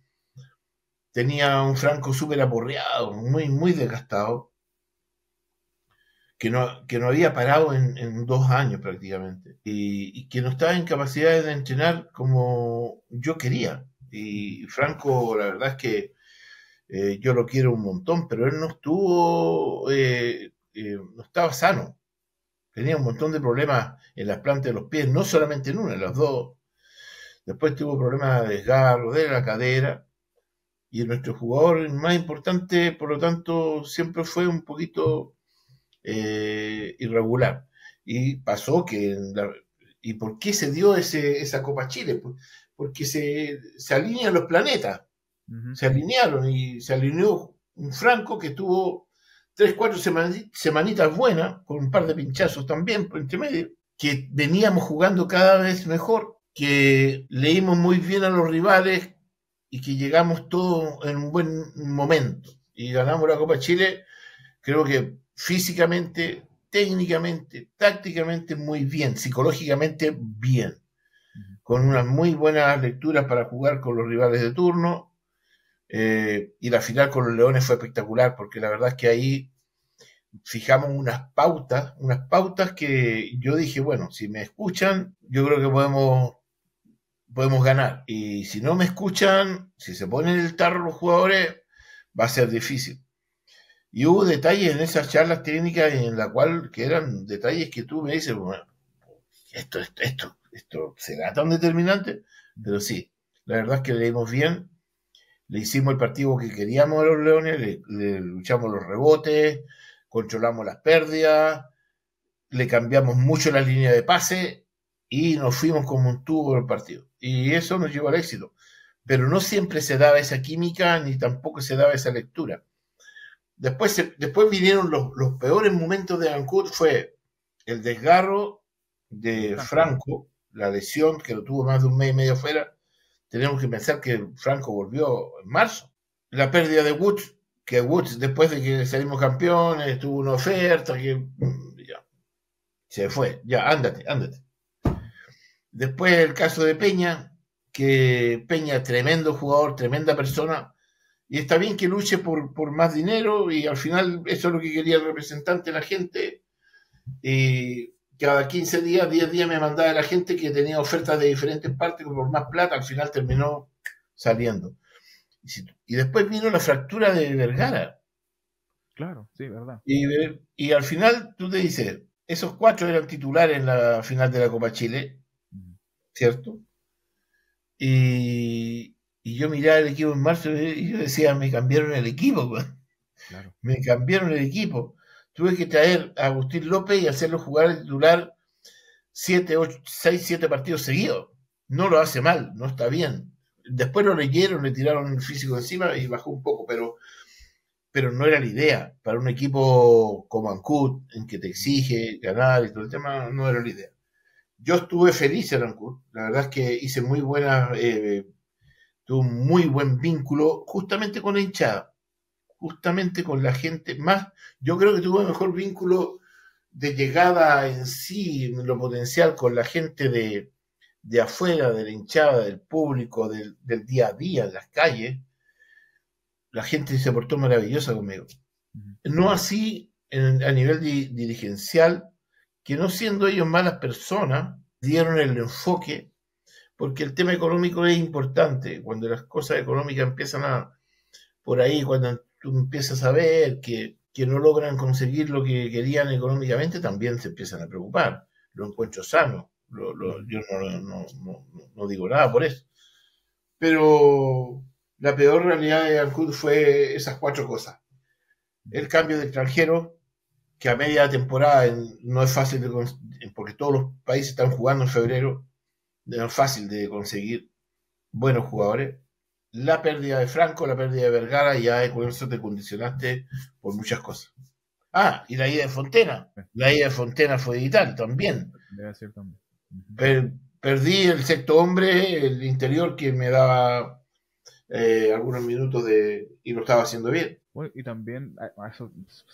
tenía un Franco súper aporreado, muy desgastado, que no había parado en 2 años prácticamente, y que no estaba en capacidad de entrenar como yo quería. Ujú. Y Franco, la verdad es que yo lo quiero un montón, pero él no estuvo, no estaba sano. Tenía un montón de problemas en las plantas de los pies, no solamente en una, en las dos. Después tuvo problemas de desgarro de la cadera. Y nuestro jugador más importante, por lo tanto, siempre fue un poquito irregular. Y pasó que... ¿Y por qué se dio esa Copa Chile? Porque se alinean los planetas. Ujú. Se alinearon y se alineó un Franco que tuvo 3, 4 semanitas buenas, con un par de pinchazos también por entre medio, que veníamos jugando cada vez mejor, que leímos muy bien a los rivales y que llegamos todos en un buen momento. Y ganamos la Copa Chile, creo que físicamente, técnicamente, tácticamente muy bien, psicológicamente bien, Ujú. con unas muy buenas lecturas para jugar con los rivales de turno. Y la final con los Leones fue espectacular, porque la verdad es que ahí fijamos unas pautas que yo dije, bueno, si me escuchan, yo creo que podemos ganar. Y si no me escuchan, si se ponen el tarro los jugadores, va a ser difícil. Y hubo detalles en esas charlas técnicas en la cual, que eran detalles que tú me dices, bueno, esto será tan determinante, pero sí, la verdad es que leímos bien, le hicimos el partido que queríamos a los Leones, le luchamos los rebotes, controlamos las pérdidas, le cambiamos mucho la línea de pase y nos fuimos como un tubo del partido. Y eso nos llevó al éxito. Pero no siempre se daba esa química ni tampoco se daba esa lectura. Después vinieron los peores momentos de Ancud, fue el desgarro De de Franco. Franco, la lesión que lo tuvo más de un mes y medio fuera. Tenemos que pensar que Franco volvió en marzo. La pérdida de Woods, que Woods después de que salimos campeones tuvo una oferta que ya, se fue, ya, ándate. Después el caso de Peña, que Peña, tremendo jugador, tremenda persona, y está bien que luche por más dinero, y al final eso es lo que quería el representante, la gente, y cada 15 días, 10 días me mandaba la gente que tenía ofertas de diferentes partes por más plata, al final terminó saliendo. Y después vino la fractura de Vergara, Claro, sí, verdad. y al final tú te dices, esos 4 eran titulares en la final de la Copa Chile, Ujú. ¿cierto? Y yo miraba el equipo en marzo y yo decía, me cambiaron el equipo, weón. Claro. Me cambiaron el equipo. Tuve que traer a Agustín López y hacerlo jugar el titular 7 partidos seguidos. No lo hace mal, no está bien. Después lo leyeron, le tiraron el físico encima y bajó un poco, pero no era la idea. Para un equipo como Ancud, en que te Ujú. exige ganar y todo el tema, no era la idea. Yo estuve feliz en Ancud, la verdad es que hice muy buena, tuve un muy buen vínculo justamente con la hinchada, justamente con la gente más, yo creo que tuve mejor vínculo de llegada en sí, en lo potencial, con la gente de afuera, de la hinchada, del público, del día a día, en las calles. La gente se portó maravillosa conmigo. Ujú. No así a nivel dirigencial, que no siendo ellos malas personas, dieron el enfoque, porque el tema económico es importante. Cuando las cosas económicas empiezan a, por ahí, cuando tú empiezas a ver que no logran conseguir lo que querían económicamente, también se empiezan a preocupar. Lo encuentro sano. Ujú. Yo no digo nada por eso. Pero la peor realidad de Ancud fue esas cuatro cosas. El cambio de extranjero, que a media temporada no es fácil porque todos los países están jugando en febrero, no es fácil de conseguir buenos jugadores. La pérdida de Franco, la pérdida de Vergara, ya con eso te condicionaste por muchas cosas. Ah, y la ida de Fontena. Sí, La ida de Fontena fue vital también. debe ser también. Ujú. Perdí el sexto hombre, el interior que me daba algunos minutos y lo estaba haciendo bien. Bueno, y también a eso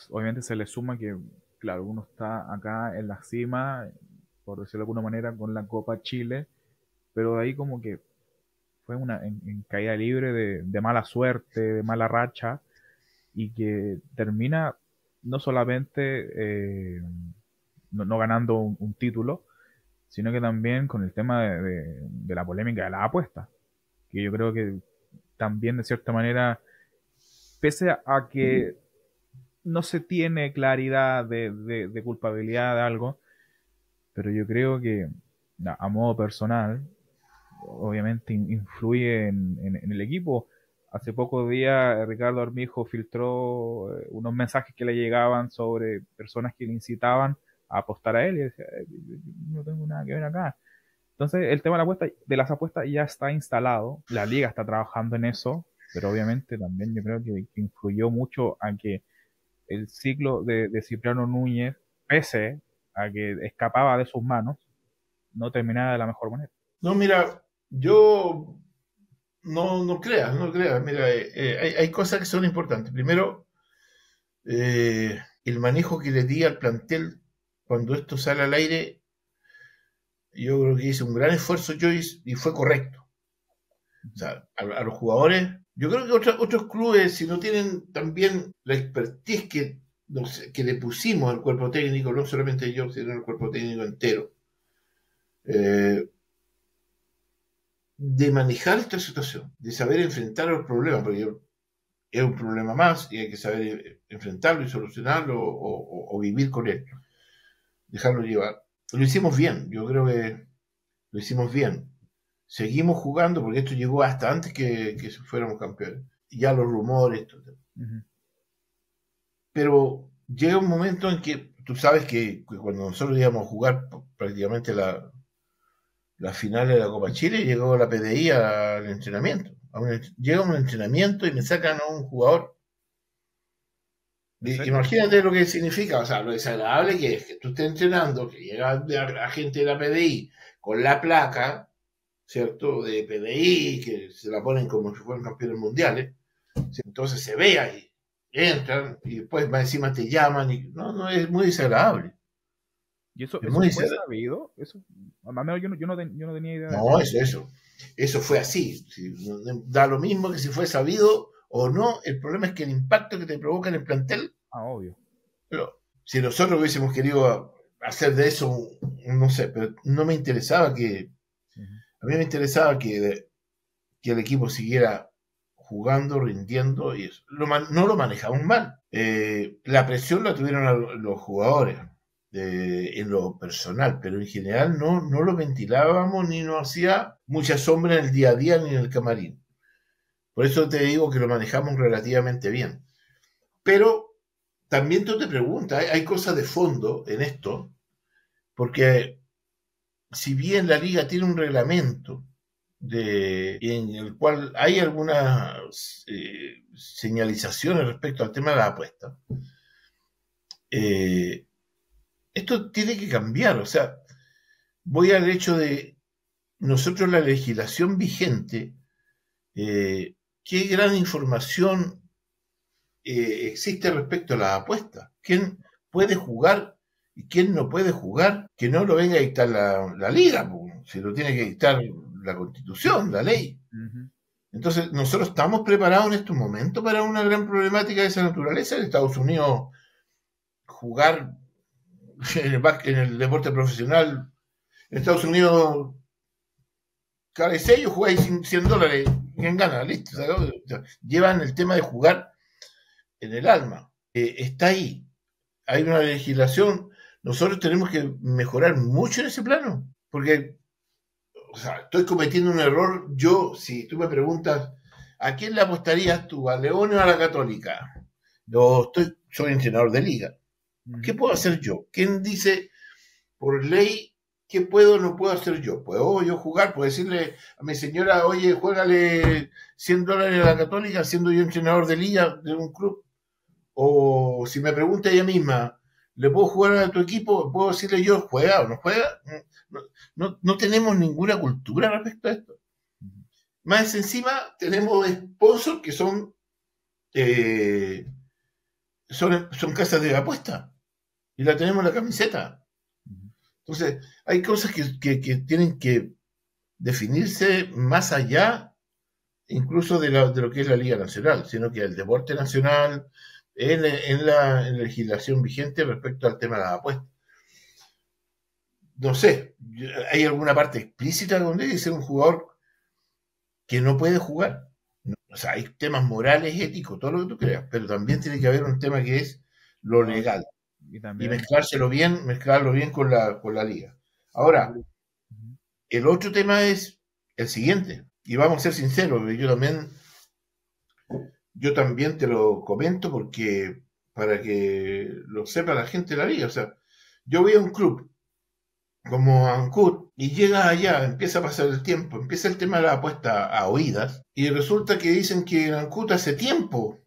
obviamente se le suma que, claro, uno está acá en la cima, por decirlo de alguna manera, con la Copa Chile, pero de ahí como que fue una en caída libre de mala suerte, de mala racha, y que termina no solamente no ganando un título, sino que también con el tema de la polémica de las apuestas, que yo creo que también de cierta manera, pese a que no se tiene claridad de culpabilidad de algo, pero yo creo que a modo personal, obviamente influye en el equipo. Hace pocos días Ricardo Armijo filtró unos mensajes que le llegaban sobre personas que le incitaban a apostar a él y decía, yo no tengo nada que ver acá". Entonces el tema de la apuesta, de las apuestas ya está instalado, la liga está trabajando en eso, pero obviamente también yo creo que influyó mucho a que el ciclo de Cipriano Núñez, pese a que escapaba de sus manos, no terminaba de la mejor manera. No, mira, yo no creas, no creas. Mira, hay cosas que son importantes. Primero, el manejo que le di al plantel cuando esto sale al aire, yo creo que hice un gran esfuerzo yo y fue correcto. O sea, a los jugadores, yo creo que otros clubes, si no tienen también la expertise no sé, que le pusimos al cuerpo técnico, no solamente yo, sino al cuerpo técnico entero, eh, de manejar esta situación, de saber enfrentar los problemas, porque es un problema más y hay que saber enfrentarlo y solucionarlo o vivir con él, dejarlo llevar. Lo hicimos bien, yo creo que lo hicimos bien. Seguimos jugando porque esto llegó hasta antes que fuéramos campeones. Ya los rumores, todo. Ujú. Pero llega un momento en que tú sabes que cuando nosotros íbamos a jugar prácticamente la final de la Copa Chile, llegó la PDI al entrenamiento. Llega un entrenamiento y me sacan a un jugador. ¿En serio? Imagínate lo que significa, o sea, lo desagradable que es que tú estés entrenando, que llega la gente de la PDI con la placa, ¿cierto? De PDI, que se la ponen como si fueran campeones mundiales. Entonces se ve ahí, entran y después más encima te llaman y no, es muy desagradable. ¿Y eso, Es eso muy fue desagradable. sabido? Eso, al menos yo no tenía idea de eso. No, eso fue así. Sí, da lo mismo que si fue sabido o no. El problema es que el impacto que te provoca en el plantel, Ah, obvio. pero si nosotros hubiésemos querido hacer de eso, no sé, pero no me interesaba Ujú. a mí me interesaba que el equipo siguiera jugando, rindiendo y eso. No lo manejamos mal. La presión la tuvieron los jugadores en lo personal, pero en general no lo ventilábamos ni nos hacía mucha sombra en el día a día ni en el camarín. Por eso te digo que lo manejamos relativamente bien. Pero también tú te preguntas, hay cosas de fondo en esto, porque si bien la liga tiene un reglamento en el cual hay algunas señalizaciones respecto al tema de la apuesta, esto tiene que cambiar. O sea, voy al hecho de nosotros la legislación vigente, qué gran información existe respecto a las apuestas. ¿Quién puede jugar y quién no puede jugar? Que no lo venga a dictar la liga, si lo tiene que dictar la Constitución, la ley. Ujú. Entonces, nosotros estamos preparados en estos momentos para una gran problemática de esa naturaleza. En Estados Unidos, jugar en el deporte profesional, en Estados Unidos, cada sello jugáis $100. ¿Quién gana? Listo. O sea, llevan el tema de jugar en el alma. Está ahí. Hay una legislación. Nosotros tenemos que mejorar mucho en ese plano. Porque, o sea, estoy cometiendo un error. Yo, si tú me preguntas, ¿a quién le apostarías tú? ¿A León o a la Católica? Soy entrenador de liga. ¿Qué puedo hacer yo? ¿Quién dice por ley qué puedo o no puedo hacer yo? ¿Puedo yo jugar? ¿Puedo decirle a mi señora, oye, juégale $100 a la Católica siendo yo entrenador de liga de un club? O si me pregunta ella misma, ¿le puedo jugar a tu equipo? ¿Puedo decirle yo, juega o no juega? No tenemos ninguna cultura respecto a esto. Más encima tenemos sponsors que son casas de apuesta y la tenemos en la camiseta. Entonces, hay cosas que tienen que definirse más allá incluso de lo que es la Liga Nacional, sino que el deporte nacional en la legislación vigente respecto al tema de las apuestas. No sé, ¿hay alguna parte explícita donde dice un jugador que no puede jugar? No, o sea, hay temas morales, éticos, todo lo que tú creas, pero también tiene que haber un tema que es lo legal. Y mezclarlo bien con la liga. Ahora, el otro tema es el siguiente, y vamos a ser sinceros, yo también te lo comento porque para que lo sepa la gente de la liga. O sea, yo voy a un club como Ancud y llega allá, empieza a pasar el tiempo, empieza el tema de la apuesta a oídas y resulta que dicen que en Ancud hace tiempo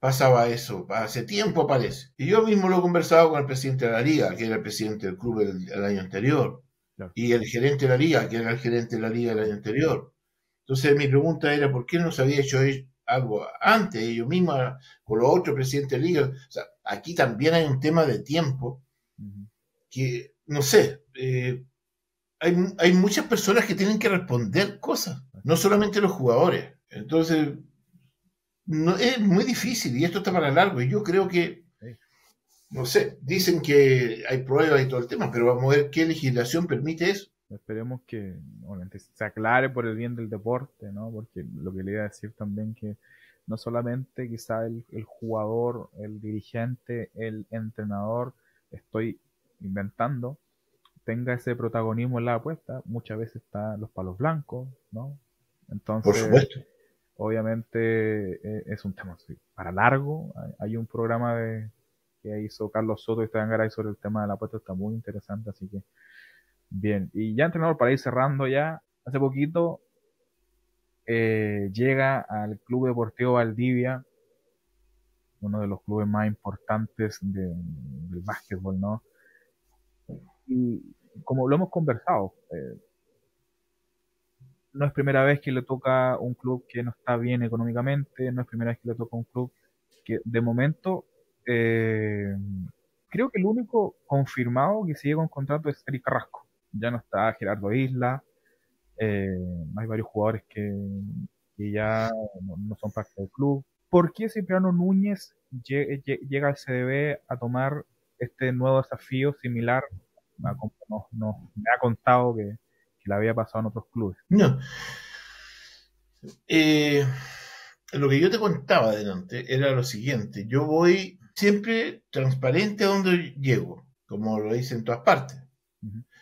pasaba eso, hace tiempo aparece. Y yo mismo lo he conversado con el presidente de la liga, que era el presidente del club el año anterior, claro, y el gerente de la liga, que era el gerente de la liga el año anterior. Entonces mi pregunta era, ¿por qué no se había hecho algo antes, ellos mismos, con los otros presidentes de liga? O sea, aquí también hay un tema de tiempo que, no sé, hay muchas personas que tienen que responder cosas, no solamente los jugadores. Entonces, no, es muy difícil y esto está para largo. Y yo creo que, no sé, dicen que hay pruebas y todo el tema, pero vamos a ver qué legislación permite eso. Esperemos que obviamente se aclare por el bien del deporte, ¿no? Porque lo que le iba a decir también que no solamente quizá el jugador, el dirigente, el entrenador, estoy inventando, tenga ese protagonismo en la apuesta, muchas veces están los palos blancos, ¿no? Entonces, por supuesto, obviamente es un tema para largo. Hay un programa que hizo Carlos Soto y Esteban Garay sobre el tema de la apuesta, está muy interesante, así que bien. Y ya, entrenador, para ir cerrando ya, hace poquito llega al Club Deportivo Valdivia, uno de los clubes más importantes del básquetbol, ¿no? Y como lo hemos conversado, no es primera vez que le toca un club que no está bien económicamente, no es primera vez que le toca un club que de momento creo que el único confirmado que sigue con contrato es Eric Carrasco. Ya no está Gerardo Isla, hay varios jugadores que ya no son parte del club. ¿Por qué Cipriano Núñez llega al CDB a tomar este nuevo desafío similar a como me ha contado que le había pasado en otros clubes? No. Lo que yo te contaba adelante era lo siguiente. Yo voy siempre transparente a donde llego, como lo hice en todas partes.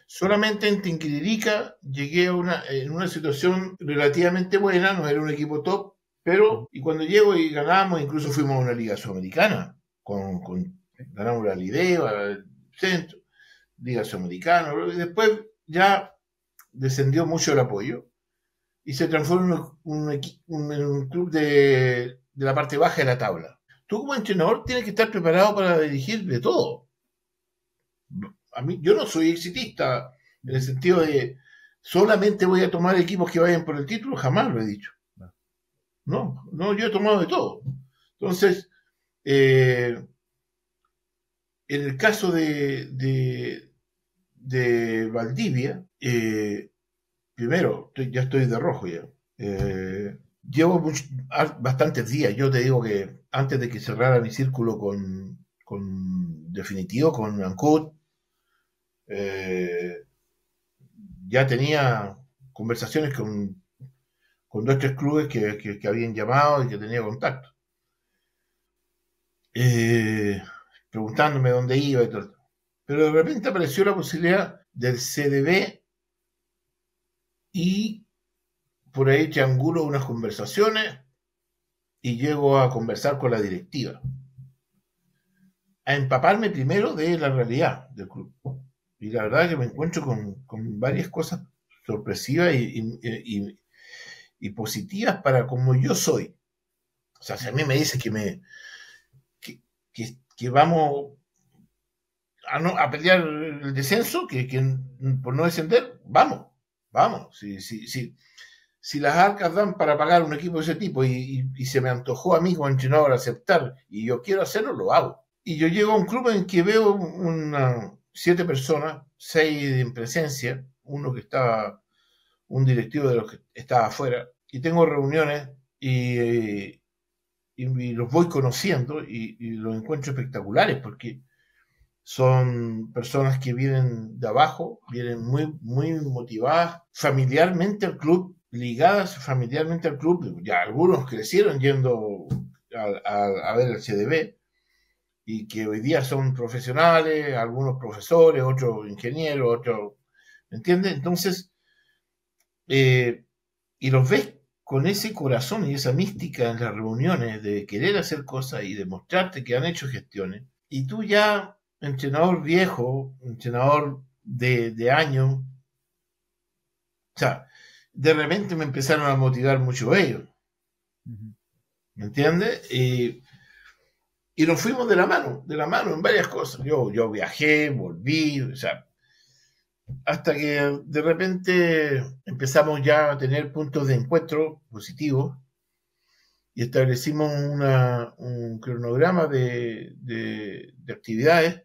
Solamente en Tinquiririca llegué en una situación relativamente buena, no era un equipo top, pero y cuando llego y ganamos, incluso fuimos a una liga sudamericana, ganamos la Lideva, el centro, liga sudamericana, y después ya descendió mucho el apoyo y se transformó en un club de la parte baja de la tabla. Tú como entrenador tienes que estar preparado para dirigir de todo. Yo no soy exitista, En el sentido de, solamente voy a tomar equipos que vayan por el título, jamás lo he dicho. No, no, yo he tomado de todo. Entonces, en el caso de Valdivia, primero, ya estoy de rojo ya. Llevo bastantes días. Yo te digo que antes de que cerrara mi círculo con definitivo, con Ancud, ya tenía conversaciones con dos o tres clubes que habían llamado y que tenía contacto. Preguntándome dónde iba y todo. Pero de repente apareció la posibilidad del CDB y por ahí triangulo unas conversaciones y llego a conversar con la directiva. A empaparme primero de la realidad del club. Y la verdad es que me encuentro con varias cosas sorpresivas y positivas para como yo soy. O sea, si a mí me dice que vamos a pelear el descenso, que por no descender, vamos. Si las arcas dan para pagar un equipo de ese tipo y se me antojó a mí como entrenador aceptar y yo quiero hacerlo, lo hago. Y yo llego a un club en que veo 7 personas, 6 en presencia, un directivo de los que estaba afuera, y tengo reuniones y los voy conociendo y los encuentro espectaculares porque son personas que vienen de abajo, vienen muy, muy motivadas familiarmente al club, ligadas familiarmente al club. Ya algunos crecieron yendo a ver el CDB y que hoy día son profesionales, algunos profesores, otros ingenieros, otros, ¿me entiendes? Entonces, y los ves con ese corazón y esa mística en las reuniones de querer hacer cosas y demostrarte que han hecho gestiones. Y tú ya, entrenador viejo, entrenador de años, o sea, de repente me empezaron a motivar mucho ellos. ¿Me entiendes? Y nos fuimos de la mano en varias cosas. Yo viajé, volví, o sea, hasta que de repente empezamos ya a tener puntos de encuentro positivos y establecimos un cronograma de actividades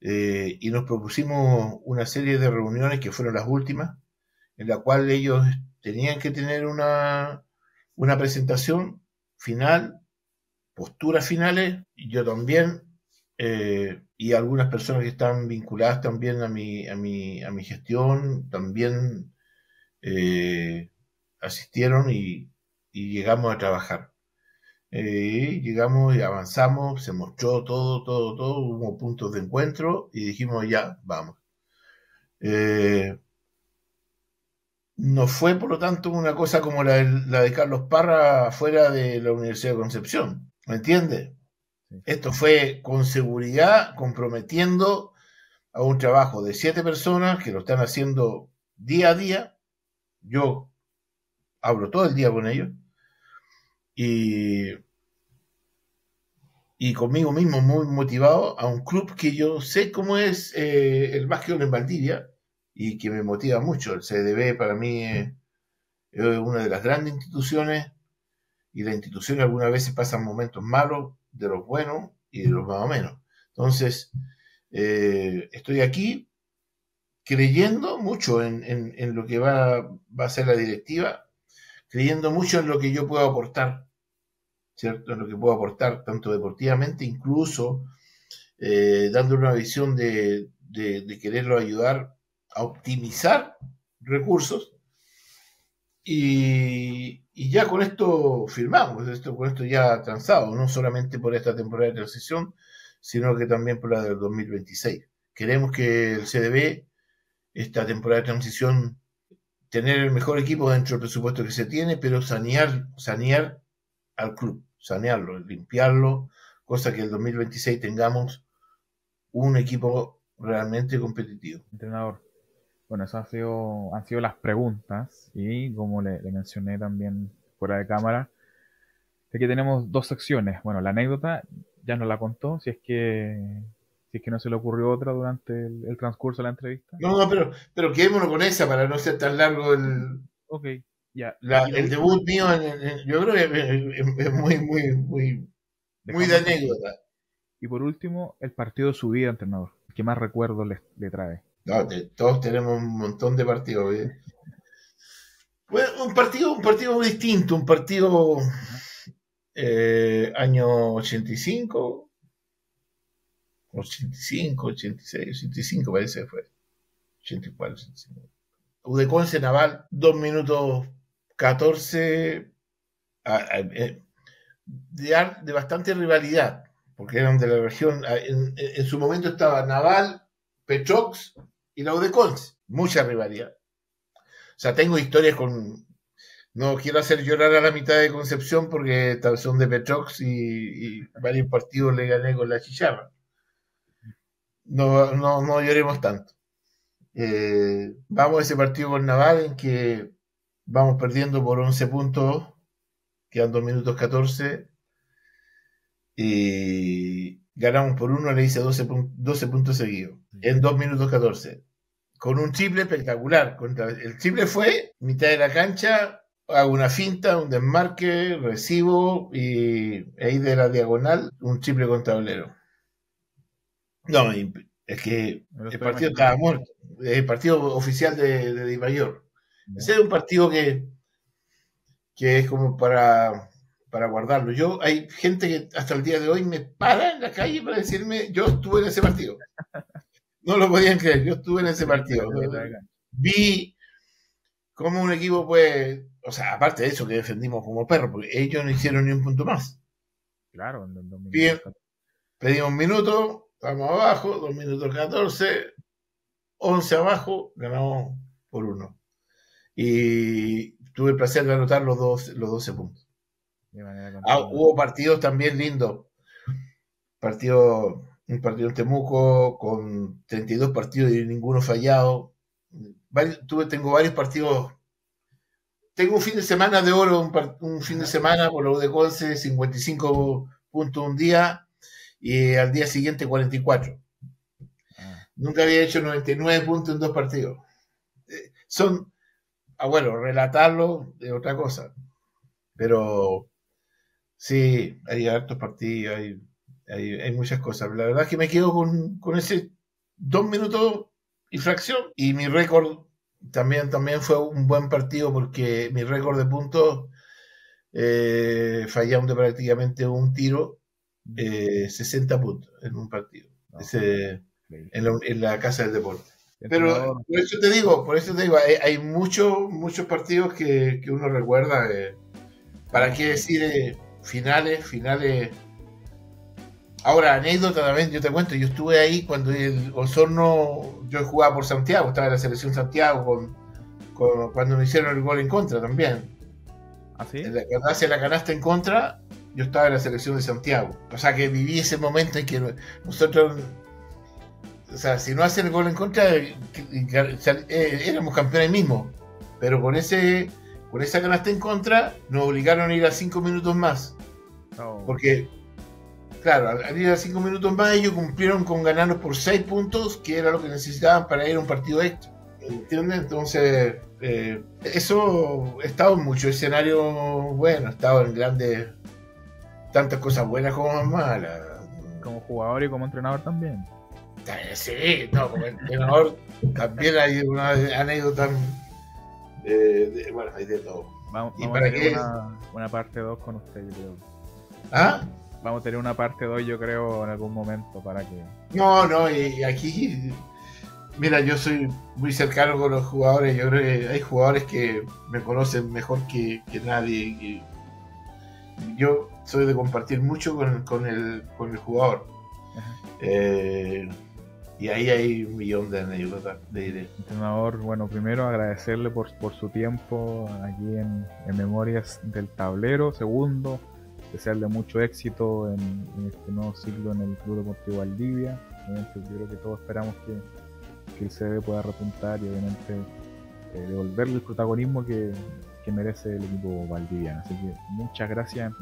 y nos propusimos una serie de reuniones que fueron las últimas, en la cual ellos tenían que tener una presentación final, posturas finales, y yo también, y algunas personas que están vinculadas también a mi gestión, también asistieron y llegamos a trabajar. Llegamos y avanzamos, se mostró todo, hubo puntos de encuentro y dijimos ya, vamos. No fue, por lo tanto, una cosa como la de Carlos Parra fuera de la Universidad de Concepción, ¿me entiendes? Sí. Esto fue con seguridad, comprometiendo a un trabajo de 7 personas que lo están haciendo día a día. Yo hablo todo el día con ellos y conmigo mismo muy motivado a un club que yo sé cómo es el básquetbol en Valdivia y que me motiva mucho. El CDB para mí es una de las grandes instituciones y las instituciones algunas veces pasan momentos malos, de los buenos y de los más o menos. Entonces, estoy aquí creyendo mucho en lo que va a ser la directiva, creyendo mucho en lo que yo puedo aportar, ¿cierto? En lo que puedo aportar tanto deportivamente, incluso dando una visión de quererlo ayudar a optimizar recursos y ya con esto firmamos, con esto ya transado, no solamente por esta temporada de transición, sino que también por la del 2026. Queremos que el CDB, esta temporada de transición, tener el mejor equipo dentro del presupuesto que se tiene, pero sanear al club, sanearlo, limpiarlo, cosa que el 2026 tengamos un equipo realmente competitivo. Entrenador, bueno, eso han sido las preguntas y como le mencioné también fuera de cámara, aquí tenemos 2 secciones. Bueno, la anécdota ya nos la contó, si es Si es que no se le ocurrió otra durante el transcurso de la entrevista. No, pero quedémonos con esa para no ser tan largo Ok, ya. el debut mío. Yo creo que es muy de anécdota. Y por último, el partido de su vida, entrenador. ¿Qué más recuerdos le trae? No, todos tenemos un montón de partidos. Bueno, un partido muy distinto, un partido año 85, 86, 85 parece que fue. 84, 85. Udeconce Naval, 2 minutos 14, de bastante rivalidad, porque eran de la región. En su momento estaba Naval, Petrox y la Udeconce. Mucha rivalidad. O sea, tengo historias con... No quiero hacer llorar a la mitad de Concepción porque son de Petrox y varios partidos le gané con la chicharra. No lloremos tanto. Vamos a ese partido con Naval en que vamos perdiendo por 11 puntos, quedan 2 minutos 14 y ganamos por 1, le hice 12 puntos seguidos en 2 minutos 14 con un triple espectacular. El triple fue mitad de la cancha, hago una finta, un desmarque, recibo y ahí de la diagonal un triple con tablero. No, es que el partido estaba muerto. El partido oficial de Di Mayor. Ese es un partido que es como para guardarlo. Hay gente que hasta el día de hoy me para en la calle para decirme, yo estuve en ese partido. No lo podían creer, yo estuve en ese partido. Vi cómo un equipo puede, o sea, aparte de eso que defendimos como perros, porque ellos no hicieron ni un punto más. Claro, bien, pedimos un minuto, estamos abajo, 2 minutos 14, 11 abajo, ganamos por 1. Y tuve el placer de anotar los 12 puntos. Hubo partidos también lindos. Un partido en Temuco con 32 partidos y ninguno fallado. Tengo varios partidos. Tengo un fin de semana de oro, un fin de semana por lo de Conce, 55 puntos un día y al día siguiente 44. Nunca había hecho 99 puntos en 2 partidos. Bueno, relatarlo es otra cosa. Pero sí, hay hartos partidos, hay muchas cosas. La verdad es que me quedo con ese 2 minutos y fracción. Y mi récord también fue un buen partido porque mi récord de puntos fallando prácticamente un tiro, 60 puntos en un partido. En la casa del deporte. Pero por eso te digo, hay muchos partidos que uno recuerda. ¿Para qué decir finales? Ahora, anécdota también, yo te cuento, yo estuve ahí cuando el Osorno, yo jugaba por Santiago, estaba en la selección Santiago cuando me hicieron el gol en contra también. ¿Ah, sí? Cuando hace la canasta en contra, yo estaba en la selección de Santiago. O sea que viví ese momento en que nosotros, o sea, si no hacen el gol en contra, éramos campeones mismos. Pero con esa canasta en contra, nos obligaron a ir a 5 minutos más. Porque, claro, al ir a 5 minutos más, ellos cumplieron con ganarnos por 6 puntos, que era lo que necesitaban para ir a un partido extra. ¿Entiendes? Entonces, eso he estado en muchos escenarios buenos, he estado en grandes, tantas cosas buenas como malas. Como jugador y como entrenador también. Sí, no, como entrenador también hay una anécdota. Bueno, hay de todo. Vamos a tener una parte 2 con usted, yo creo. ¿Ah? Vamos a tener una parte 2, yo creo, en algún momento para que... No, y aquí... Mira, yo soy muy cercano con los jugadores. Yo creo que hay jugadores que me conocen mejor que nadie. Yo soy de compartir mucho con el jugador. Y ahí hay un millón de anécdotas. Entrenador, bueno, primero agradecerle por su tiempo aquí en Memorias del Tablero. Segundo, desearle mucho éxito en este nuevo ciclo en el Club Deportivo Valdivia. Obviamente, yo creo que todos esperamos que el CD pueda repuntar y obviamente devolverle el protagonismo que merece el equipo valdiviano. Así que muchas gracias.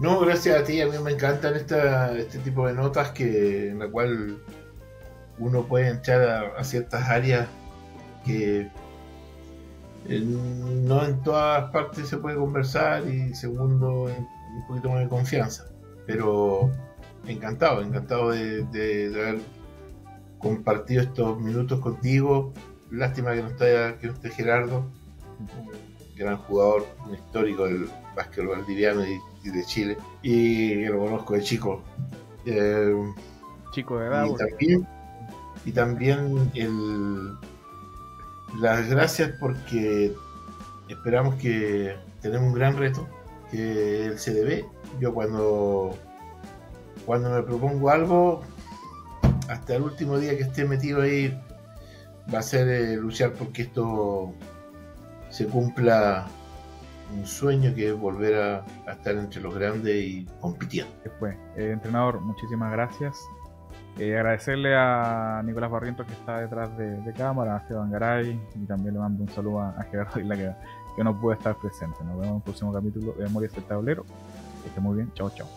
No, gracias a ti. A mí me encantan este tipo de notas en la cual uno puede entrar a ciertas áreas que no en todas partes se puede conversar, y segundo, un poquito más de confianza. Pero encantado de haber compartido estos minutos contigo. Lástima que no esté Gerardo, un gran jugador, un histórico del básquet valdiviano y de Chile, y que lo conozco de chico. Chico de edad. Y también las gracias, porque esperamos que tenemos un gran reto, que el CDB. Yo cuando me propongo algo, hasta el último día que esté metido ahí, va a ser luchar porque esto se cumpla, un sueño que es volver a estar entre los grandes y compitiendo. Después, entrenador, muchísimas gracias. Agradecerle a Nicolás Barrientos, que está detrás de cámara, a Esteban Garay, y también le mando un saludo a Gerardo Isla, que no puede estar presente. Nos vemos en el próximo capítulo de Memorias del Tablero. Que esté muy bien. Chao, chao.